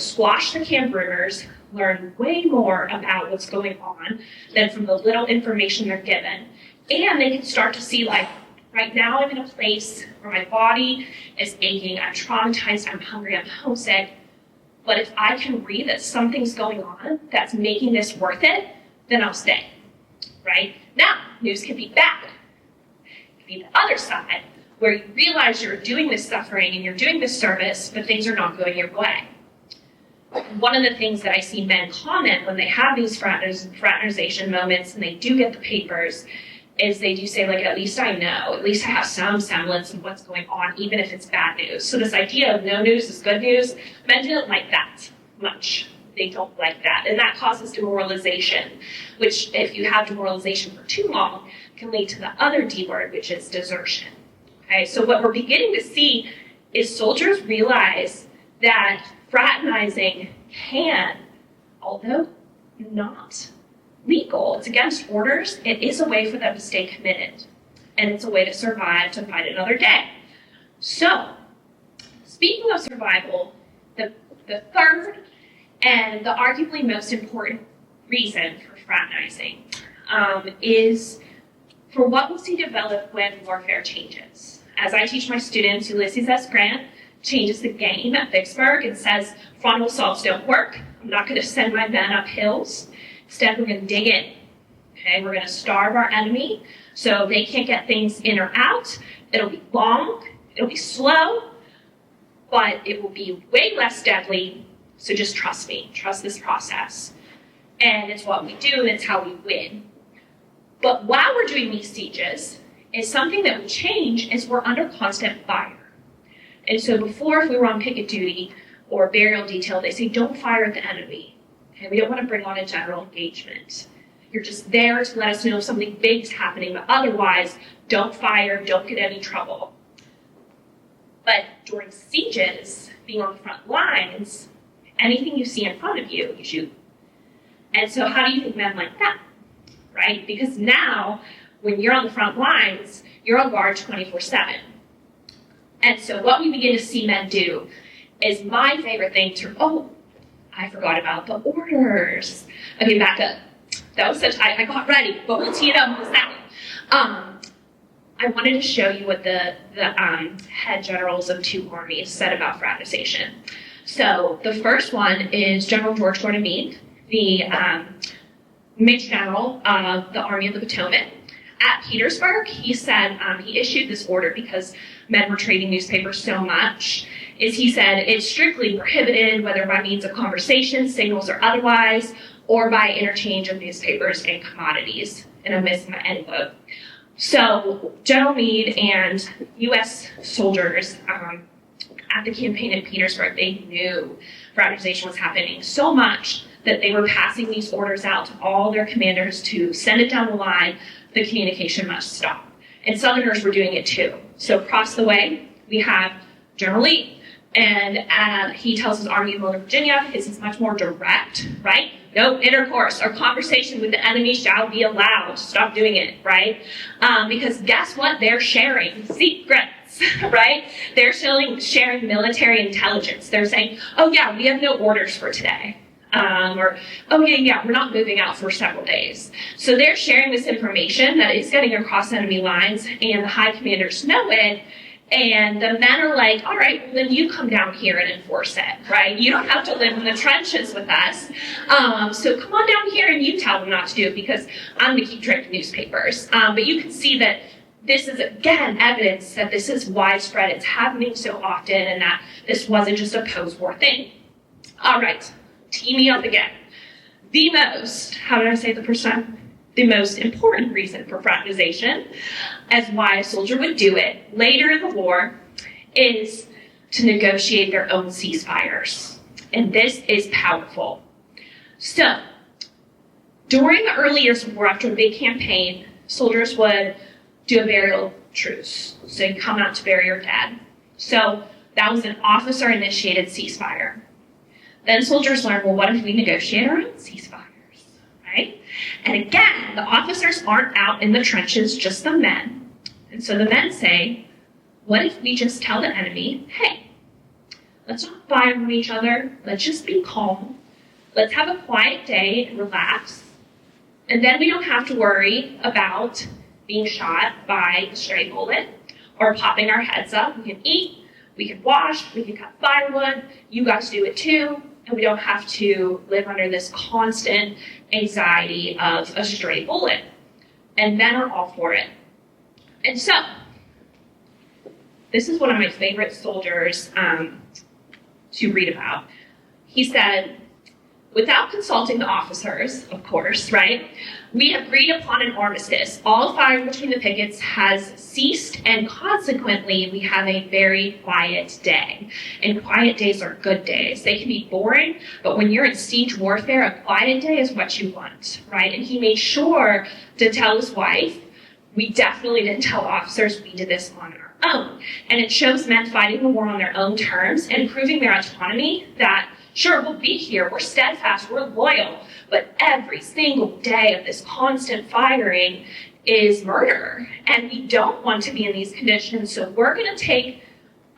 squash the camp rumors, learn way more about what's going on than from the little information they're given. And they can start to see, like, right now I'm in a place where my body is aching, I'm traumatized, I'm hungry, I'm homesick. But if I can read that something's going on that's making this worth it, then I'll stay, right? Now, news can be bad. It can be the other side, where you realize you're doing this suffering and you're doing this service, but things are not going your way. One of the things that I see men comment when they have these fraternization moments and they do get the papers is they do say, like, at least I know, at least I have some semblance of what's going on, even if it's bad news. So this idea of no news is good news, men don't like that much. They don't like that. And that causes demoralization, which if you have demoralization for too long, can lead to the other D word, which is desertion. Okay, so what we're beginning to see is soldiers realize that fraternizing can, although not legal, it's against orders, it is a way for them to stay committed. and it's a way to survive to fight another day. So, speaking of survival, the third and the arguably most important reason for fraternizing is for what we'll see develop when warfare changes. As I teach my students, Ulysses S. Grant changes the game at Vicksburg and says frontal assaults don't work. I'm not going to send my men up hills. Instead, we're going to dig in. Okay, we're going to starve our enemy so they can't get things in or out. It'll be long, it'll be slow, but it will be way less deadly. So just trust me, trust this process. And it's what we do, and it's how we win. But while we're doing these sieges, is something that will change is we're under constant fire. And so before, if we were on picket duty or burial detail, they say, don't fire at the enemy. Okay, we don't want to bring on a general engagement. You're just there to let us know if something big is happening, but otherwise, don't fire, don't get any trouble. But during sieges, being on the front lines, anything you see in front of you, you shoot. And so how do you think men like that, right? Because now, when you're on the front lines, you're on guard 24/7. And so what we begin to see men do is my favorite thing I forgot about the orders. Okay, back up. That was I got ready, but we'll tee it up in a second. I wanted to show you what the head generals of two armies said about fraternization. So the first one is General George Gordon Meade, the Major General of the Army of the Potomac. At Petersburg, he said he issued this order because men were trading newspapers so much. He said it's strictly prohibited, whether by means of conversation, signals, or otherwise, or by interchange of newspapers and commodities. And I'm missing my envelope. So General Meade and U.S. soldiers at the campaign in Petersburg, they knew fraternization was happening so much that they were passing these orders out to all their commanders to send it down the line. The communication must stop. And Southerners were doing it too. So across the way, we have General Lee. And he tells his Army of Northern Virginia, his is much more direct, right? No intercourse or conversation with the enemy shall be allowed. Stop doing it, right? Because guess what? They're sharing secrets, right? They're sharing military intelligence. They're saying, oh yeah, we have no orders for today. Or, oh yeah, we're not moving out for several days. So they're sharing this information that is getting across enemy lines, and the high commanders know it, and the men are like, all right, well, then you come down here and enforce it, right? You don't have to live in the trenches with us. So come on down here and you tell them not to do it, because I'm going to keep drinking newspapers. But you can see that this is, again, evidence that this is widespread. It's happening so often, and that this wasn't just a post-war thing. All right. Tee me up again. The most important reason for fraternization, as why a soldier would do it later in the war, is to negotiate their own ceasefires. And this is powerful. So, during the early years of war, after a big campaign, soldiers would do a burial truce. So you come out to bury your dead. So that was an officer-initiated ceasefire. Then soldiers learn, well, what if we negotiate our own ceasefires, right? And again, the officers aren't out in the trenches, just the men. And so the men say, what if we just tell the enemy, hey, let's not fire on each other, let's just be calm, let's have a quiet day and relax, and then we don't have to worry about being shot by a stray bullet or popping our heads up. We can eat, we can wash, we can cut firewood, you guys do it too, and we don't have to live under this constant anxiety of a stray bullet. And men are all for it. And so, this is one of my favorite soldiers to read about. He said, without consulting the officers, of course, right, we agreed upon an armistice. All firing between the pickets has ceased, and consequently, we have a very quiet day. And quiet days are good days. They can be boring, but when you're in siege warfare, a quiet day is what you want, right? And he made sure to tell his wife, we definitely didn't tell officers we did this on our own. And it shows men fighting the war on their own terms and proving their autonomy, that sure, we'll be here, we're steadfast, we're loyal, but every single day of this constant firing, is murder, and we don't want to be in these conditions, so we're going to take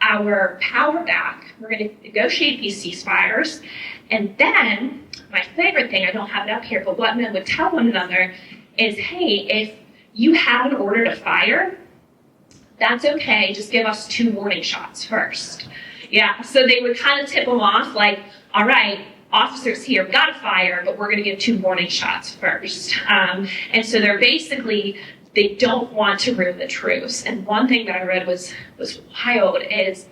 our power back. We're going to negotiate these ceasefires, and then, my favorite thing, I don't have it up here, but what men would tell one another is, hey, if you have an order to fire, that's okay, just give us 2 warning shots first. Yeah, so they would kind of tip them off, like, all right, officers here, we got to fire, but we're going to give 2 warning shots first. And so they're basically, they don't want to ruin the truce. And one thing that I read was wild is,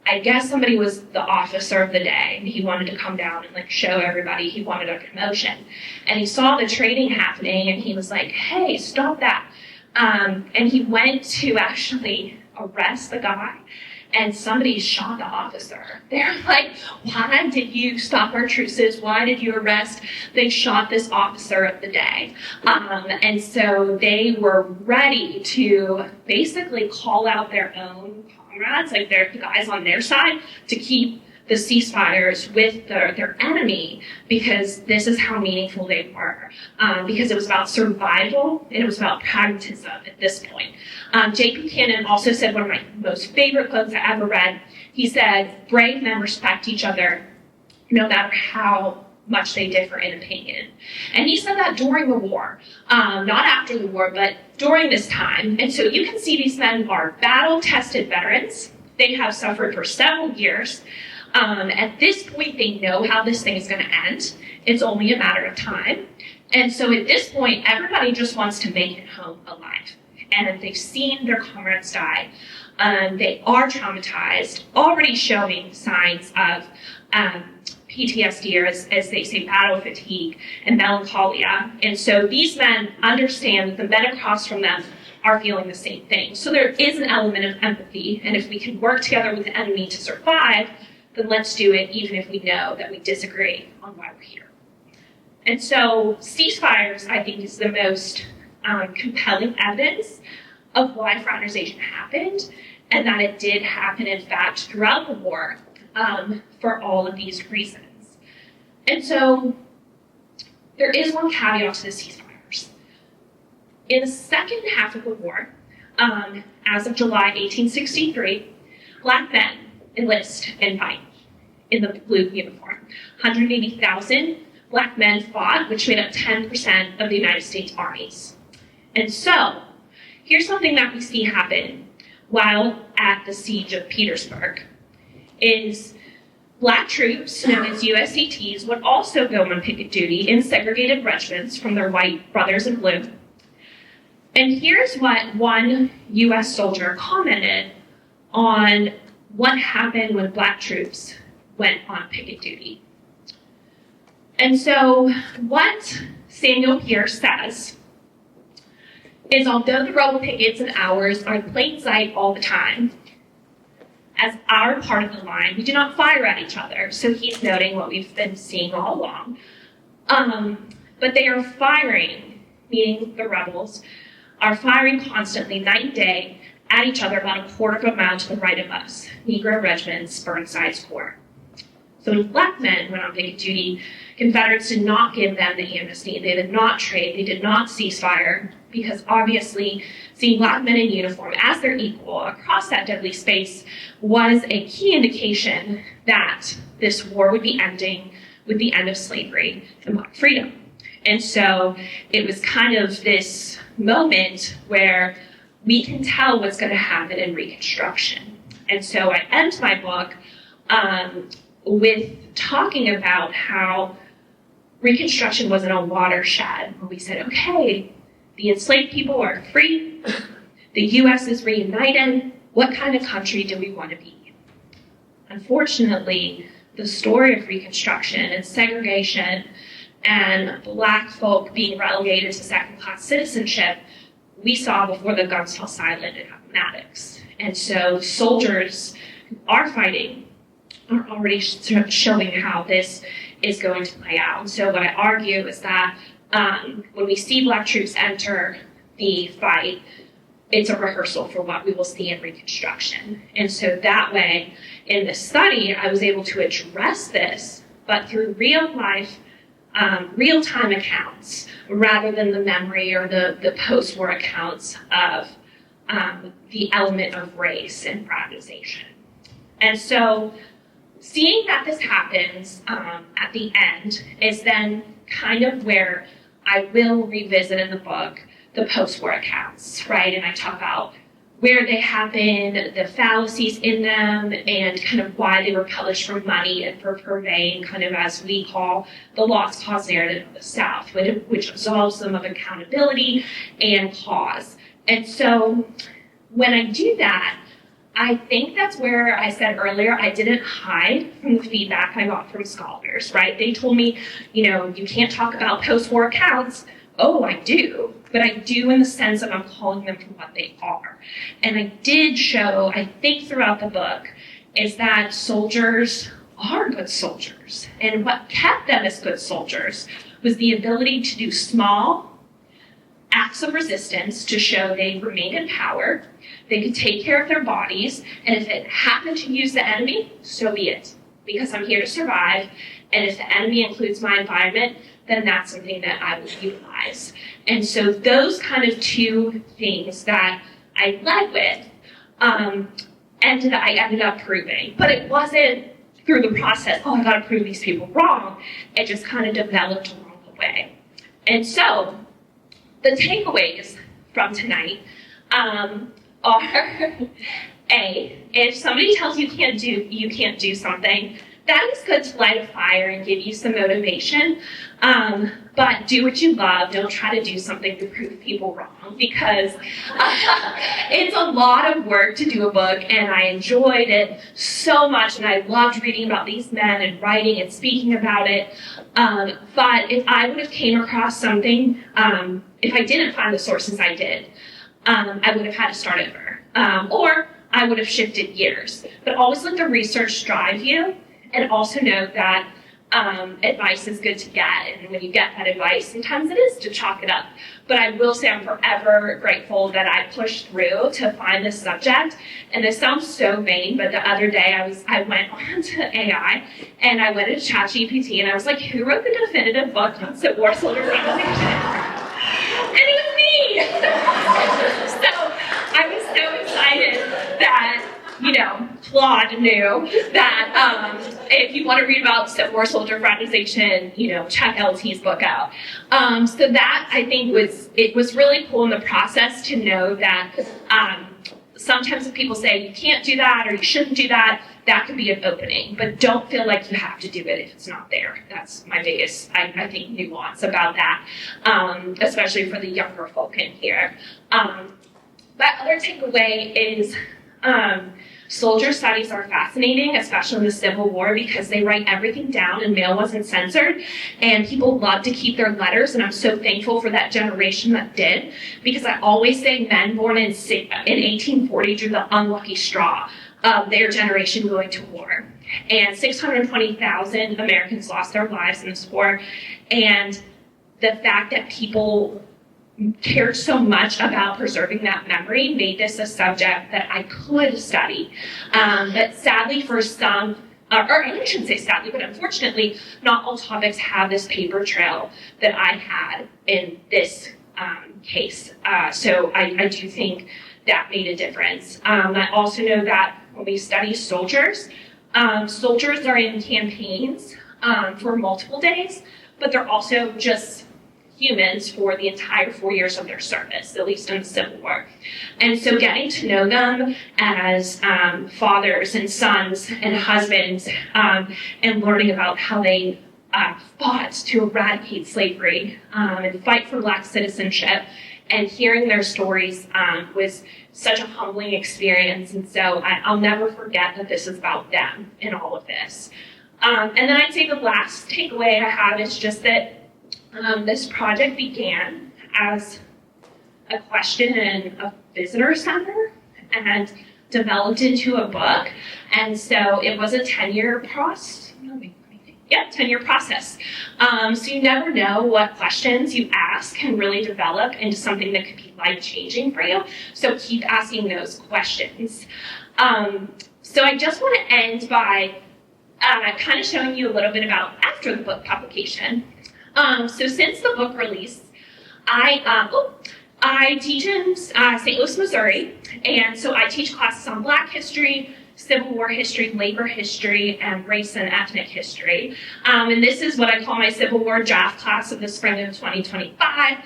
I guess somebody was the officer of the day, and he wanted to come down and like show everybody he wanted a promotion. And he saw the trading happening, and he was like, hey, stop that. And he went to actually arrest the guy, and somebody shot the officer. They're like, why did you stop our truces? Why did you arrest? They shot this officer of the day. And so they were ready to basically call out their own comrades, like the guys on their side, to keep the ceasefires with their enemy, because this is how meaningful they were. Because it was about survival and it was about pragmatism at this point. J.P. Cannon also said one of my most favorite quotes I ever read. He said, brave men respect each other no matter how much they differ in opinion. And he said that during the war, not after the war, but during this time. And so you can see these men are battle-tested veterans. They have suffered for several years. At this point, they know how this thing is going to end. It's only a matter of time. And so at this point, everybody just wants to make it home alive. And they've seen their comrades die. They are traumatized, already showing signs of PTSD, or as they say, battle fatigue and melancholia. And so these men understand that the men across from them are feeling the same thing. So there is an element of empathy. And if we can work together with the enemy to survive, then let's do it, even if we know that we disagree on why we're here. And so ceasefires, I think, is the most compelling evidence of why fraternization happened, and that it did happen, in fact, throughout the war, for all of these reasons. And so there is one caveat to the ceasefires. In the second half of the war, as of July 1863, Black men enlist and fight in the blue uniform. 180,000 Black men fought, which made up 10% of the United States armies. And so, here's something that we see happen while at the siege of Petersburg, is Black troops, known as USCTs, would also go on picket duty in segregated regiments from their white brothers in blue. And here's what one US soldier commented on what happened when Black troops went on picket duty. And so what Samuel Pierce says is, although the rebel pickets and ours are in plain sight all the time, as our part of the line, we do not fire at each other. So he's noting what we've been seeing all along. But they are firing, meaning the rebels, are firing constantly, night and day, at each other about a quarter of a mile to the right of us, Negro regiments, Burnside's Corps. So when Black men went on picket duty, Confederates did not give them the amnesty. They did not trade. They did not cease fire, because obviously seeing Black men in uniform as their equal across that deadly space was a key indication that this war would be ending with the end of slavery and Black freedom. And so it was kind of this moment where we can tell what's going to happen in Reconstruction. And so I end my book with talking about how Reconstruction wasn't a watershed where we said, okay, the enslaved people are free, the U.S. is reunited, what kind of country do we want to be? Unfortunately, the story of Reconstruction and segregation and Black folk being relegated to second-class citizenship, we saw before the guns fell silent in Appomattox. And so soldiers who are fighting are already showing how this is going to play out. And so what I argue is that when we see Black troops enter the fight, it's a rehearsal for what we will see in Reconstruction. And so that way, in this study, I was able to address this, but through real life real-time accounts rather than the memory or the post-war accounts of the element of race and fraternization. And so seeing that this happens at the end is then kind of where I will revisit in the book the post-war accounts, right? And I talk about where they happened, the fallacies in them, and kind of why they were published for money and for purveying kind of, as we call, the lost cause narrative of the South, which absolves them of accountability and cause. And so when I do that, I think that's where I said earlier, I didn't hide from the feedback I got from scholars, right? They told me, you can't talk about post-war accounts. Oh, I do, but I do in the sense of I'm calling them for what they are. And I did show, I think throughout the book, is that soldiers are good soldiers. And what kept them as good soldiers was the ability to do small acts of resistance to show they remained in power, they could take care of their bodies, and if it happened to use the enemy, so be it, because I'm here to survive, and if the enemy includes my environment, then that's something that I will utilize. And so those kind of two things that I led with, I ended up proving. But it wasn't through the process, oh, I gotta prove these people wrong. It just kind of developed along the way. And so the takeaways from tonight are, A, if somebody tells you you can't do something, that is good to light a fire and give you some motivation, but do what you love. Don't try to do something to prove people wrong, because it's a lot of work to do a book, and I enjoyed it so much, and I loved reading about these men and writing and speaking about it. But if I would have came across something, if I didn't find the sources I did, I would have had to start over, or I would have shifted gears. But always let the research drive you. And also know that advice is good to get, and when you get that advice, sometimes it is to chalk it up. But I will say I'm forever grateful that I pushed through to find this subject. And this sounds so vain, but the other day I went on to AI, and I went into ChatGPT, and I was like, who wrote the definitive book on Civil War soldier fraternization? And it was me! So I was so excited that Claude knew that if you want to read about Civil War soldier fraternization, check LT's book out. So that, I think, was really cool in the process to know that sometimes if people say you can't do that or you shouldn't do that, that could be an opening. But don't feel like you have to do it if it's not there. That's my biggest, I think, nuance about that, especially for the younger folk in here. That other takeaway is soldier studies are fascinating, especially in the Civil War, because they write everything down and mail wasn't censored, and people love to keep their letters, and I'm so thankful for that generation that did, because I always say men born in 1840 drew the unlucky straw of their generation going to war. And 620,000 Americans lost their lives in this war, and the fact that people cared so much about preserving that memory made this a subject that I could study. But sadly for some, or I shouldn't say sadly, but unfortunately, not all topics have this paper trail that I had in this case. So I do think that made a difference. I also know that when we study soldiers, soldiers are in campaigns for multiple days, but they're also just humans for the entire 4 years of their service, at least in the Civil War. And so getting to know them as fathers and sons and husbands, and learning about how they fought to eradicate slavery and fight for Black citizenship, and hearing their stories was such a humbling experience. And so I'll never forget that this is about them in all of this. And then I'd say the last takeaway I have is just that this project began as a question in a visitor center and developed into a book. And so it was a 10-year process. 10-year process. So you never know what questions you ask can really develop into something that could be life-changing for you. So keep asking those questions. So I just want to end by kind of showing you a little bit about after the book publication. So since the book release, I teach in St. Louis, Missouri, and so I teach classes on Black history, Civil War history, labor history, and race and ethnic history. And this is what I call my Civil War draft class of the spring of 2025.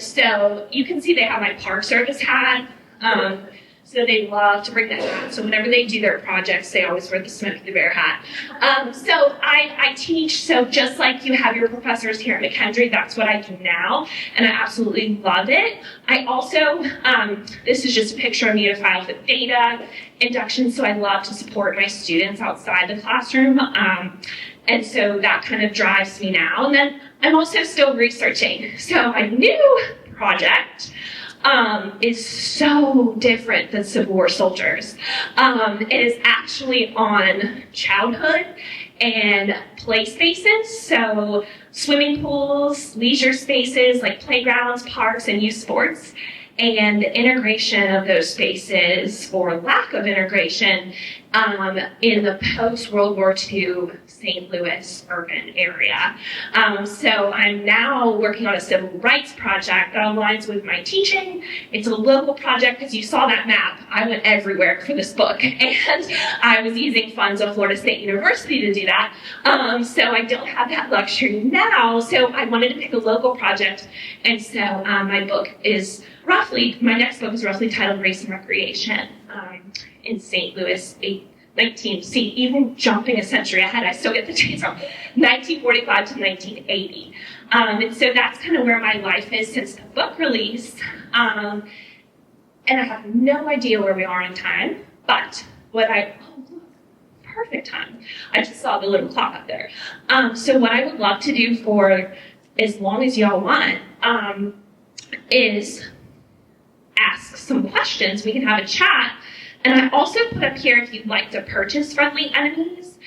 So you can see they have my Park Service hat. So they love to bring that hat. So whenever they do their projects, they always wear the Smokey the Bear hat. So I teach, so just like you have your professors here at McKendree, that's what I do now, and I absolutely love it. I also, this is just a picture of me at a Phi Alpha Theta induction, so I love to support my students outside the classroom, and so that kind of drives me now. And then I'm also still researching. So my new project is so different than Civil War soldiers. It is actually on childhood and play spaces, so swimming pools, leisure spaces like playgrounds, parks, and youth sports, and the integration of those spaces, or lack of integration, in the post-World War II St. Louis urban area. So I'm now working on a civil rights project that aligns with my teaching. It's a local project because you saw that map. I went everywhere for this book, and I was using funds of Florida State University to do that. So I don't have that luxury now, so I wanted to pick a local project, and so my next book is roughly titled Race and Recreation in St. Louis, even jumping a century ahead, I still get the dates wrong, 1945 to 1980. And so that's kind of where my life is since the book release. And I have no idea where we are in time, but perfect time. I just saw the little clock up there. So what I would love to do for as long as y'all want is ask some questions. We can have a chat. And I also put up here, if you'd like to purchase Friendly Enemies,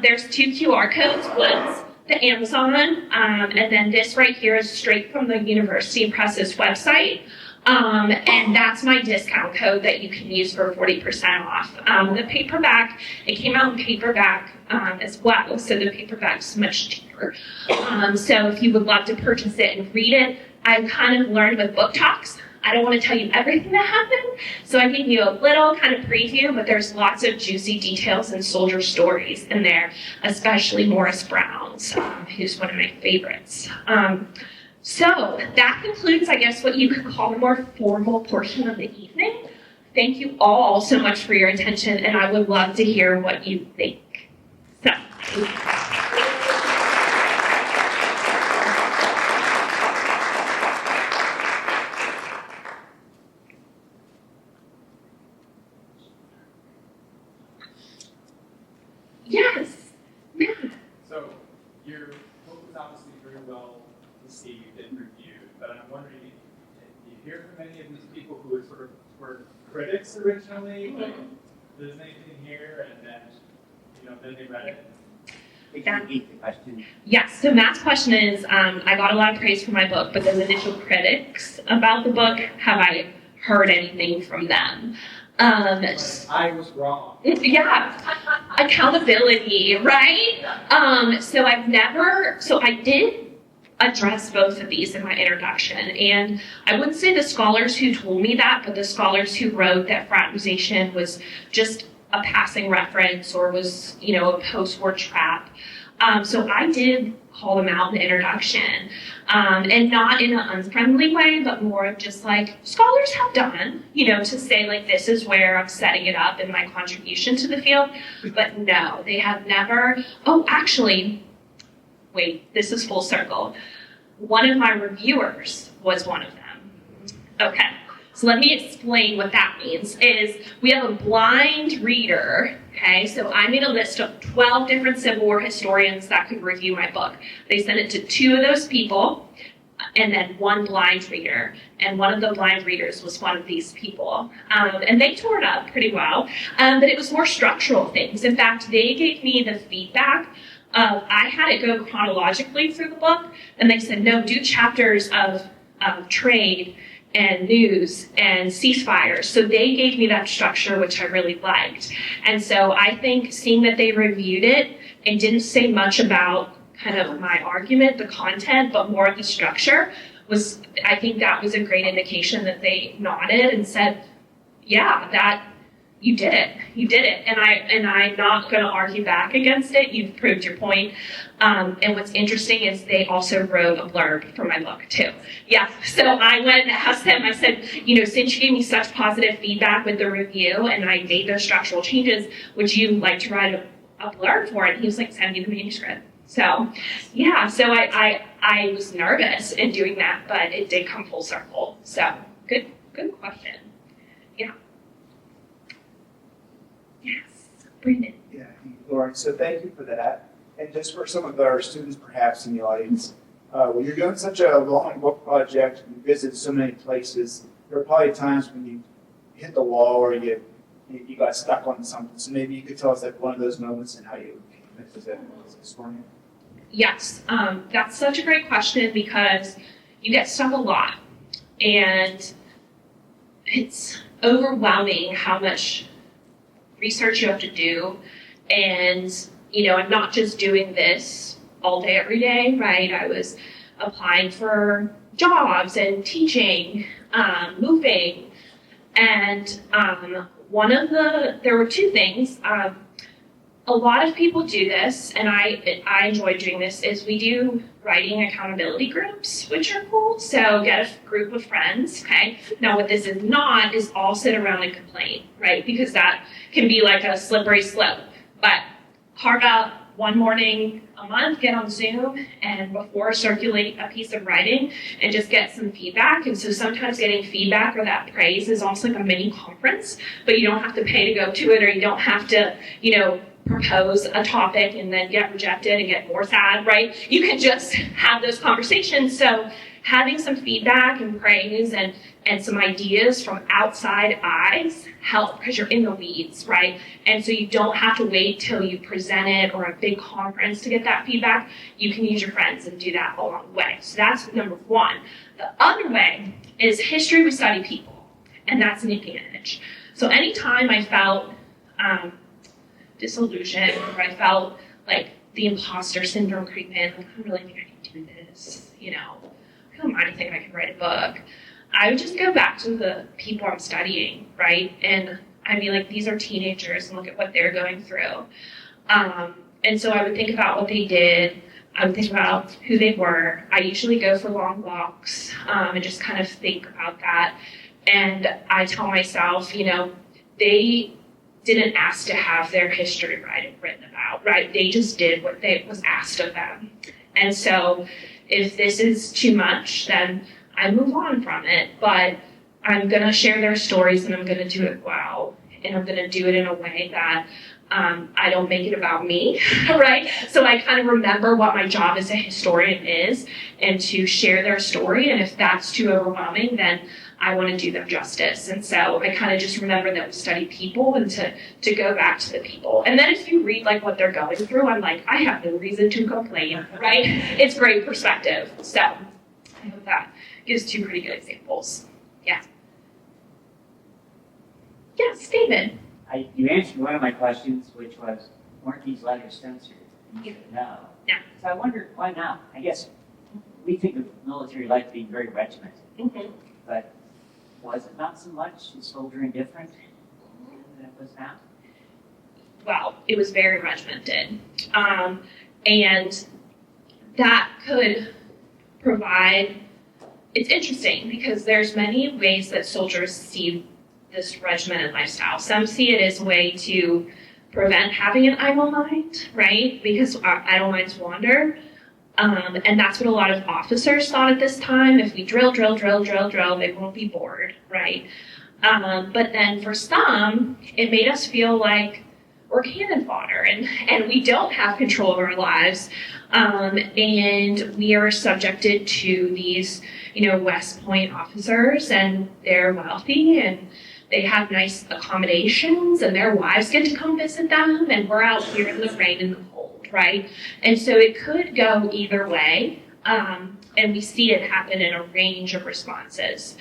there's 2 QR codes. One's the Amazon, and then this right here is straight from the University Press's website. And that's my discount code that you can use for 40% off. The paperback, it came out in paperback as well, so the paperback's much cheaper. So if you would love to purchase it and read it, I've kind of learned with book talks, I don't want to tell you everything that happened, so I gave you a little kind of preview, but there's lots of juicy details and soldier stories in there, especially Morris Brown's, who's one of my favorites. So that concludes, I guess, what you could call the more formal portion of the evening. Thank you all so much for your attention, and I would love to hear what you think. So. Yes. Yeah. So your book was obviously very well received and reviewed, but I'm wondering, do you hear from any of these people who were critics originally? Like, there's anything here, and then they read it? Repeat the question. Yes, so Matt's question is, I got a lot of praise for my book, but those initial critics about the book, have I heard anything from them? I was wrong. Yeah, accountability, right? So I did address both of these in my introduction, and I wouldn't say the scholars who told me that, but the scholars who wrote that fraternization was just a passing reference or was, a post-war trap. So I did call them out in the introduction, and not in an unfriendly way, but more of just like scholars have done, to say like, this is where I'm setting it up in my contribution to the field. But no, they have never, actually, wait, this is full circle. One of my reviewers was one of them. Okay. So let me explain what that means. Is we have a blind reader, okay? So I made a list of 12 different Civil War historians that could review my book. They sent it to 2 of those people, and then 1 blind reader. And one of the blind readers was one of these people. And they tore it up pretty well, but it was more structural things. In fact, they gave me the feedback of, I had it go chronologically through the book, and they said, no, do chapters of trade and news and ceasefires. So they gave me that structure, which I really liked. And so I think seeing that they reviewed it and didn't say much about kind of my argument, the content, but more of the structure I think that was a great indication that they nodded and said, yeah, that you did it. And I'm not going to argue back against it. You've proved your point. And what's interesting is they also wrote a blurb for my book too. Yeah. So I went and asked them, I said, since you gave me such positive feedback with the review and I made those structural changes, would you like to write a blurb for it? And he was like, send me the manuscript. So yeah, so I was nervous in doing that, but it did come full circle. So good question. Yeah. Yes, Brandon. Yeah, Lauren, so thank you for that. And just for some of our students perhaps in the audience, when you're doing such a long book project, you visit so many places, there are probably times when you hit the wall or you got stuck on something. So maybe you could tell us like one of those moments and how you came into this morning. Yes, that's such a great question because you get stuck a lot. And it's overwhelming how much research you have to do. And, I'm not just doing this all day, every day, right? I was applying for jobs and teaching, moving. And there were two things. A lot of people do this, and I enjoy doing this, is we do writing accountability groups, which are cool. So get a group of friends, okay? Now what this is not is all sit around and complain, right? Because that can be like a slippery slope. But carve out one morning a month, get on Zoom, and before circulate a piece of writing and just get some feedback. And so sometimes getting feedback or that praise is almost like a mini conference, but you don't have to pay to go to it, or you don't have to, propose a topic and then get rejected and get more sad, right? You can just have those conversations. So having some feedback and praise and some ideas from outside eyes help because you're in the weeds, right? And so you don't have to wait till you present it or a big conference to get that feedback. You can use your friends and do that along the way. So that's number one. The other way is history, we study people, and that's an advantage. So anytime I felt disillusioned, or I felt like the imposter syndrome creep in, like, I really think I can do this, who am I to think I can write a book? I would just go back to the people I'm studying, right? And I'd be like, these are teenagers, and look at what they're going through. And so I would think about what they did. I would think about who they were. I usually go for long walks and just kind of think about that. And I tell myself, they didn't ask to have their history written about, right? They just did what was asked of them. And so if this is too much, then I move on from it. But I'm going to share their stories, and I'm going to do it well. And I'm going to do it in a way that I don't make it about me, right? So I kind of remember what my job as a historian is, and to share their story. And if that's too overwhelming, then I want to do them justice. And so I kind of just remember that we study people, and to go back to the people. And then if you read like what they're going through, I'm like, I have no reason to complain, right? It's great perspective. So I hope that gives two pretty good examples. Yeah. Yes, David. You answered one of my questions, which was, weren't these letters censored? And you said no. Yeah. So I wondered, why not? I guess we think of military life being very regimented, but was it not so much soldier indifferent than it was now? Well, it was very regimented. And that could provide, it's interesting because there's many ways that soldiers see this regimented lifestyle. Some see it as a way to prevent having an idle mind, right? Because our idle minds wander. And that's what a lot of officers thought at this time. If we drill, they won't be bored, right? But then for some, it made us feel like we're cannon fodder and we don't have control of our lives. And we are subjected to these, West Point officers, and they're wealthy and they have nice accommodations and their wives get to come visit them, and we're out here in the rain and the cold, right? And so it could go either way, and we see it happen in a range of responses.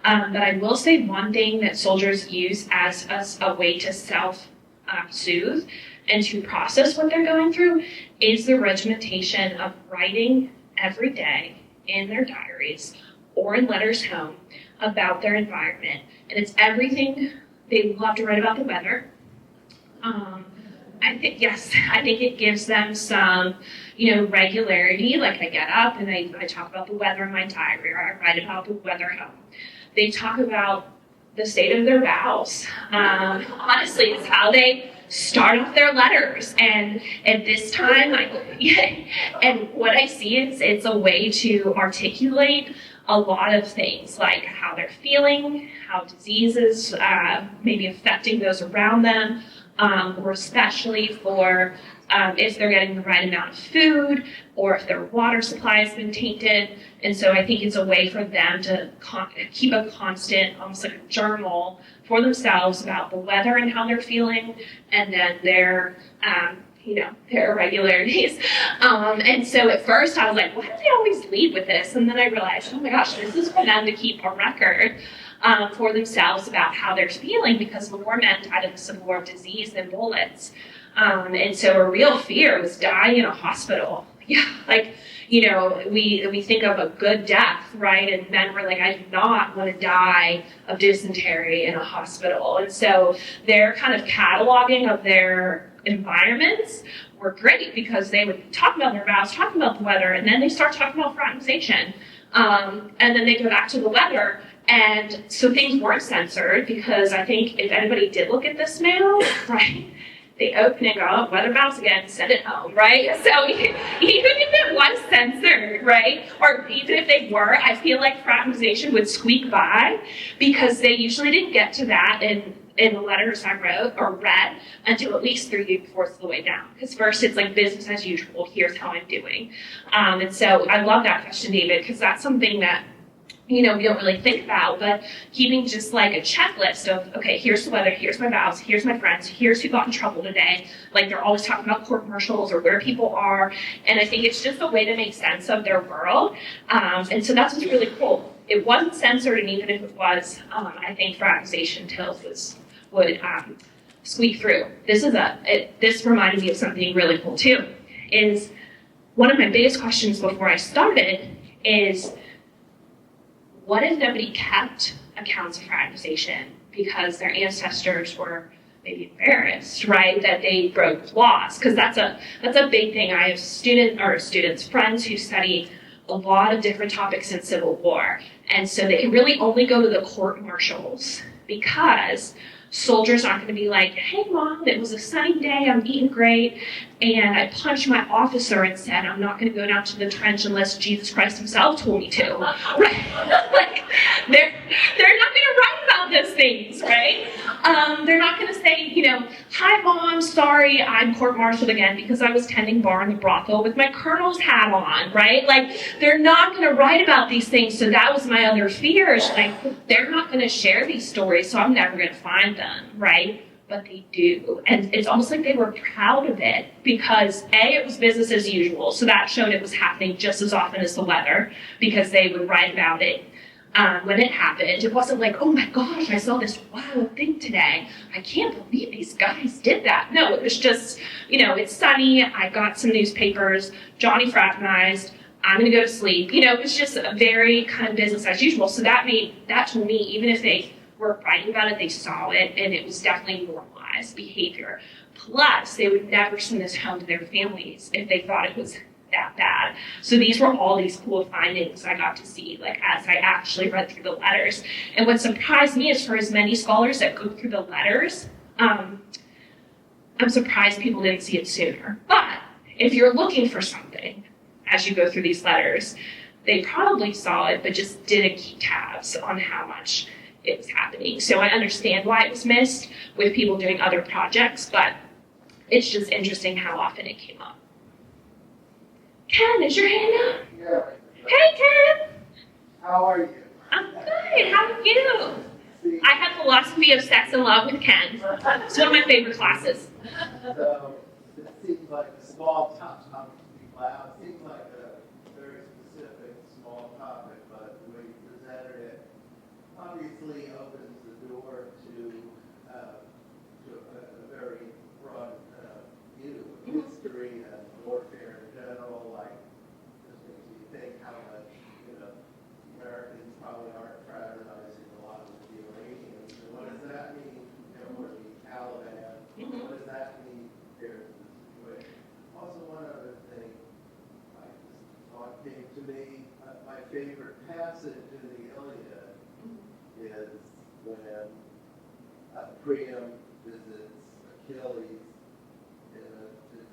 But I will say one thing that soldiers use as a way to self-soothe, and to process what they're going through is the regimentation of writing every day in their diaries or in letters home about their environment. And it's everything. They love to write about the weather. I think it gives them some, regularity. Like I get up and I talk about the weather in my diary, or I write about the weather at home. They talk about the state of their vows. Honestly, it's how they start off their letters. And at this time, and what I see is it's a way to articulate a lot of things, like how they're feeling, how diseases may be affecting those around them, or especially for if they're getting the right amount of food, or if their water supply has been tainted. And so I think it's a way for them to keep a constant, almost like a journal for themselves about the weather and how they're feeling, and then their irregularities. And so at first I was like, why do they always lead with this? And then I realized, oh my gosh, this is for them to keep a record for themselves about how they're feeling, because more men died of the Civil War of disease than bullets. And so a real fear was dying in a hospital. Yeah, we think of a good death, right? And men were like, I do not want to die of dysentery in a hospital. And so their kind of cataloging of their environments were great, because they would talk about their vows, talk about the weather, and then they start talking about fraternization. And then they go back to the weather. And so things weren't censored, because I think if anybody did look at this mail, right, they open it, go, oh, weather vows again, send it home, right? So even if it was censored, right, or even if they were, I feel like fraternization would squeak by, because they usually didn't get to that in the letters I wrote or read until at least 3/4 of the way down. Because first it's like business as usual, here's how I'm doing. And so I love that question, David, because that's something that we don't really think about, but keeping just like a checklist of, okay, here's the weather, here's my vows, here's my friends, here's who got in trouble today. Like they're always talking about court-martials or where people are. And I think it's just a way to make sense of their world. And so that's what's really cool. It wasn't censored, and even if it was, I think fraternization tales would squeak through. This reminded me of something really cool too, is one of my biggest questions before I started is, what if nobody kept accounts of fraternization because their ancestors were maybe embarrassed, right, that they broke laws? Because that's a big thing. I have friends who study a lot of different topics in Civil War, and so they can really only go to the court-martials, because soldiers aren't going to be like, hey mom, it was a sunny day, I'm eating great, and I punched my officer and said I'm not going to go down to the trench unless Jesus Christ himself told me to. Right? Like, they're not going to write about those things, right? They're not going to say, hi mom, sorry, I'm court-martialed again because I was tending bar in the brothel with my colonel's hat on, right? Like, they're not going to write about these things. So that was my other fear, is like, they're not going to share these stories, so I'm never going to find them, right? But they do. And it's almost like they were proud of it, because it was business as usual. So that showed it was happening just as often as the weather, because they would write about it when it happened. It wasn't like, oh my gosh, I saw this wild thing today. I can't believe these guys did that. No, it was just, it's sunny. I got some newspapers. Johnny fraternized. I'm going to go to sleep. It was just a very kind of business as usual. So that told me, even if they were writing about it, they saw it, and it was definitely normalized behavior. Plus, they would never send this home to their families if they thought it was that bad. So these were all these cool findings I got to see, like, as I actually read through the letters. And what surprised me is, for as many scholars that go through the letters, I'm surprised people didn't see it sooner. But if you're looking for something as you go through these letters, they probably saw it, but just didn't keep tabs on how much it was happening. So I understand why it was missed with people doing other projects, but it's just interesting how often it came up. Ken, is your hand up? Yeah. Hey, Ken. How are you? I'm good. How are you? See, I had philosophy of sex and love with Ken. It's one of my favorite classes. so it seems like a small topic. Wow, it seems like a very specific small topic, but the way you presented it obviously opens the door to a very broad history and warfare in general, like, just makes me think how much, Americans probably aren't fraternizing a lot with the Iranians. And what does that mean, for the Taliban? What does that mean here in this situation? Also, one other thing, thought came to me, my favorite passage in the Iliad is when Priam visits Achilles in a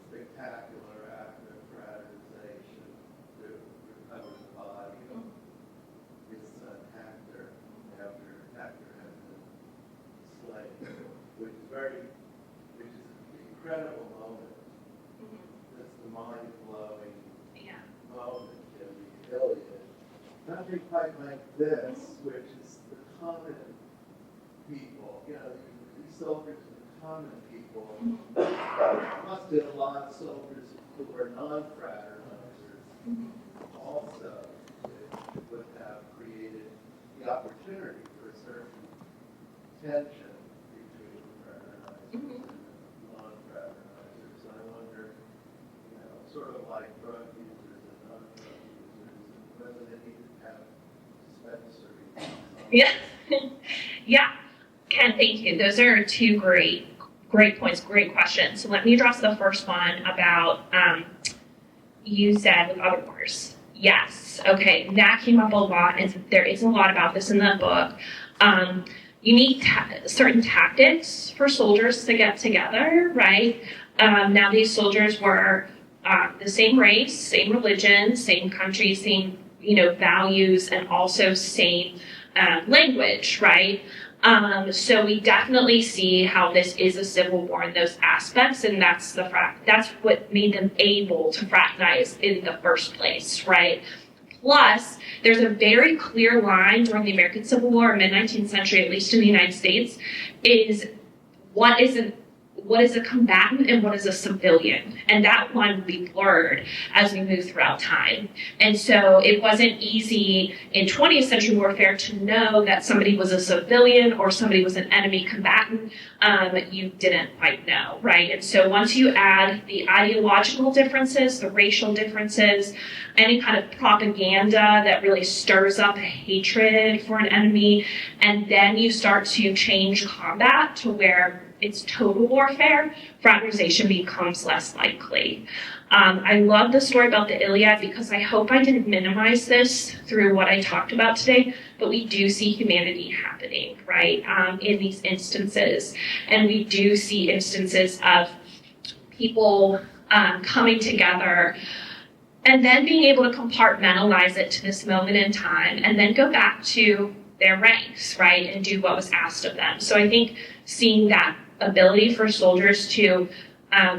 spectacular act of fraternization to recover the body of his son Hector after Hector had been slain, which is an incredible moment. It's the mind-blowing moment in the Iliad. Nothing quite like this, which is the common people, these soldiers are the common people. Must have been a lot of soldiers who were non-fraternizers also, that would have created the opportunity for a certain tension between fraternizers and non-fraternizers. And I wonder, sort of like drug users and non-drug users, whether they need to have dispensaries. Yeah. Yeah. Ken, thank you. Those are two great points, great questions. So let me address the first one about, you said with other wars. Yes. Okay. That came up a lot, and there is a lot about this in the book. You need certain tactics for soldiers to get together, right? Now these soldiers were the same race, same religion, same country, same, values, and also same language, right? So we definitely see how this is a civil war in those aspects, and that's what made them able to fraternize in the first place, right? Plus, there's a very clear line during the American Civil War, mid-19th century, at least in the United States, is what is a combatant and what is a civilian. And that line will be blurred as we move throughout time. And so it wasn't easy in 20th century warfare to know that somebody was a civilian or somebody was an enemy combatant. You didn't quite know, right? And so once you add the ideological differences, the racial differences, any kind of propaganda that really stirs up hatred for an enemy, and then you start to change combat to where it's total warfare, fraternization becomes less likely. I love the story about the Iliad because I hope I didn't minimize this through what I talked about today, but we do see humanity happening, right, in these instances. And we do see instances of people coming together and then being able to compartmentalize it to this moment in time and then go back to their ranks, right, and do what was asked of them. So I think seeing that ability for soldiers to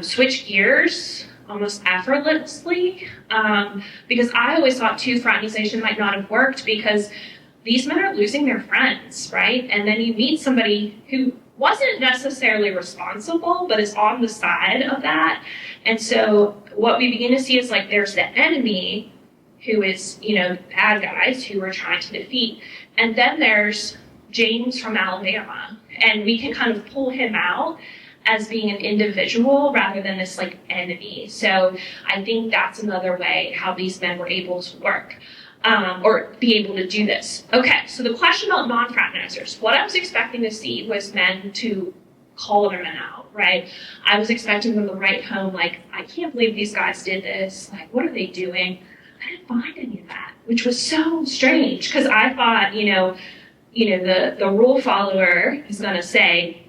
switch gears almost effortlessly, because I always thought too fraternization might not have worked because these men are losing their friends, right? And then you meet somebody who wasn't necessarily responsible, but is on the side of that. And so what we begin to see is like there's the enemy who is, bad guys who we're trying to defeat. And then there's James from Alabama, and we can kind of pull him out as being an individual rather than this like enemy. So I think that's another way how these men were able to work or be able to do this. Okay, so the question about non-fraternizers, what I was expecting to see was men to call other men out, right? I was expecting them to write home like, I can't believe these guys did this. Like, what are they doing? I didn't find any of that, which was so strange because I thought, the rule follower is going to say,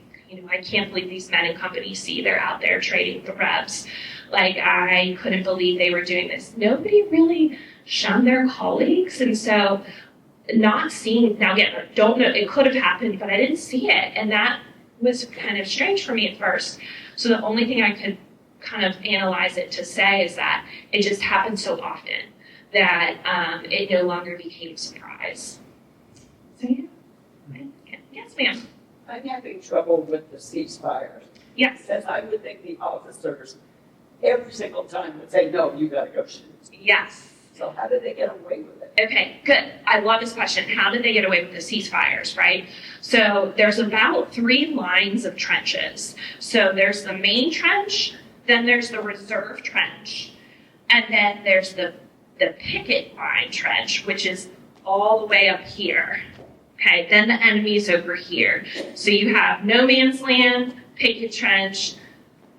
I can't believe these men in company C, they're out there trading the Rebs. Like, I couldn't believe they were doing this. Nobody really shunned their colleagues. And so not seeing, now again, I don't know, it could have happened, but I didn't see it. And that was kind of strange for me at first. So the only thing I could kind of analyze it to say is that it just happened so often that it no longer became a surprise. So yeah. Yes, ma'am. I'm having trouble with the ceasefires. Yes. Because I would think the officers every single time would say, no, you gotta go shoot. Yes. So how did they get away with it? Okay, good. I love this question. How did they get away with the ceasefires, right? So there's about 3 lines of trenches. So there's the main trench, then there's the reserve trench, and then there's the picket line trench, which is all the way up here. Okay, then the enemy's over here. So you have no man's land, picket trench,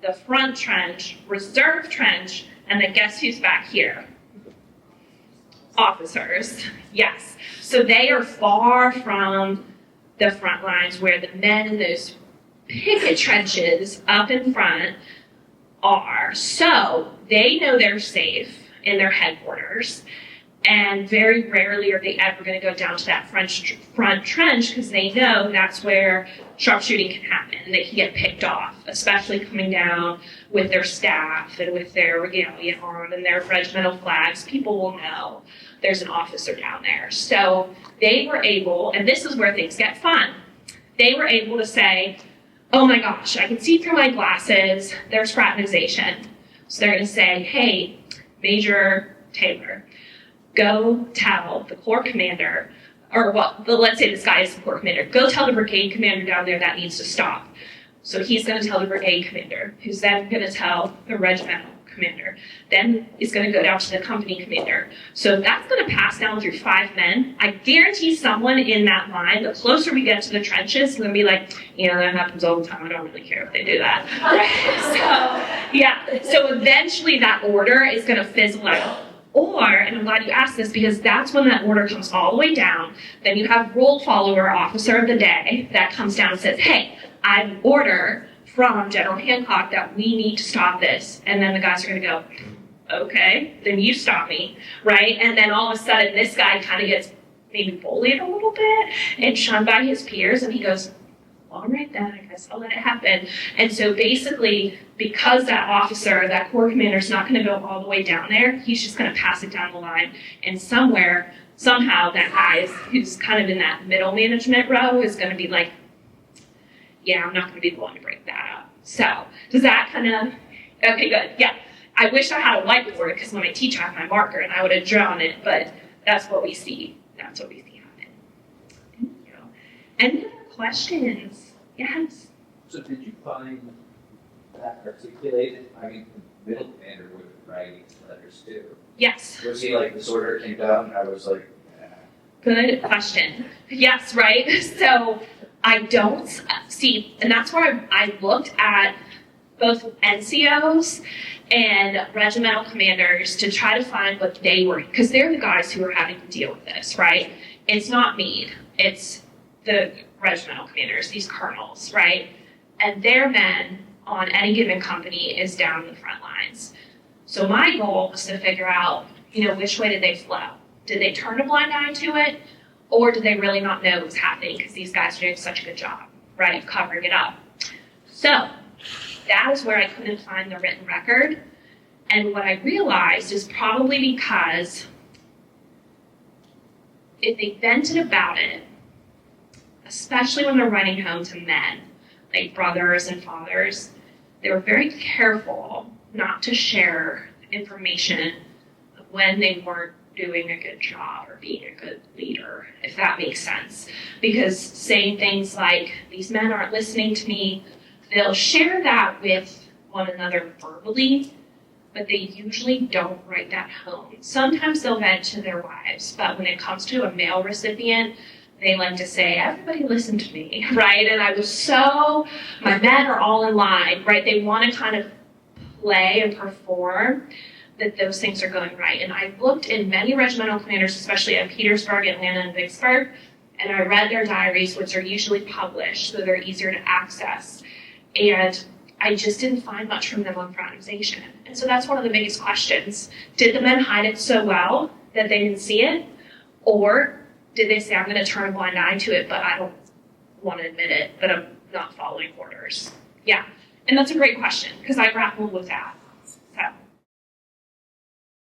the front trench, reserve trench, and then guess who's back here? Officers, yes. So they are far from the front lines where the men in those picket trenches up in front are. So they know they're safe in their headquarters, and very rarely are they ever going to go down to that front trench because they know that's where sharpshooting can happen and they can get picked off, especially coming down with their staff and with their regalia on and their regimental flags. People will know there's an officer down there. So they were able, and this is where things get fun, they were able to say, oh my gosh, I can see through my glasses, there's fraternization. So they're going to say, hey, Major Taylor, go tell the Corps commander, or let's say this guy is the Corps commander, go tell the brigade commander down there that needs to stop. So he's going to tell the brigade commander, who's then going to tell the regimental commander, then he's going to go down to the company commander. So that's going to pass down through 5 men. I guarantee someone in that line, the closer we get to the trenches, is going to be like, that happens all the time. I don't really care if they do that. So eventually that order is going to fizzle out. Or, and I'm glad you asked this because that's when that order comes all the way down, then you have roll follower officer of the day that comes down and says, hey, I have an order from General Hancock that we need to stop this. And then the guys are going to go, okay, then you stop me, right? And then all of a sudden this guy kind of gets maybe bullied a little bit and shunned by his peers, and he goes, all right then, I guess I'll let it happen. And so basically, because that officer, that Corps commander is not going to go all the way down there, he's just going to pass it down the line. And somehow that guy who's kind of in that middle management row is going to be like, yeah, I'm not going to be the one to break that up. So does that kind of, okay, good. Yeah, I wish I had a whiteboard because when I teach I have my marker and I would have drawn it, but that's what we see. That's what we see happen. Thank you. Any other questions? Yes. So did you find that articulated? I mean, the middle commander would write letters too. Yes. Was he like this order came down and I was like, Good question. Yes, right? So I don't see, and that's where I looked at both NCOs and regimental commanders to try to find what they were, because they're the guys who are having to deal with this, right? It's not me, it's the regimental commanders, these colonels, right? And their men on any given company is down in the front lines. So my goal was to figure out, which way did they flow? Did they turn a blind eye to it? Or did they really not know what was happening because these guys are doing such a good job, right, of covering it up? So that is where I couldn't find the written record. And what I realized is probably because if they vented about it, especially when they're running home to men, like brothers and fathers, they were very careful not to share information when they weren't doing a good job or being a good leader, if that makes sense. Because saying things like, these men aren't listening to me, they'll share that with one another verbally, but they usually don't write that home. Sometimes they'll vent to their wives, but when it comes to a male recipient, they like to say, everybody listen to me, right? And my men are all in line, right? They want to kind of play and perform that those things are going right. And I looked in many regimental commanders, especially at Petersburg, Atlanta, and Vicksburg, and I read their diaries, which are usually published, so they're easier to access. And I just didn't find much from them on fraternization. And so that's one of the biggest questions. Did the men hide it so well that they didn't see it? Or did they say, I'm going to turn a blind eye to it, but I don't want to admit it, but I'm not following orders? Yeah, and that's a great question, because I grappled with that.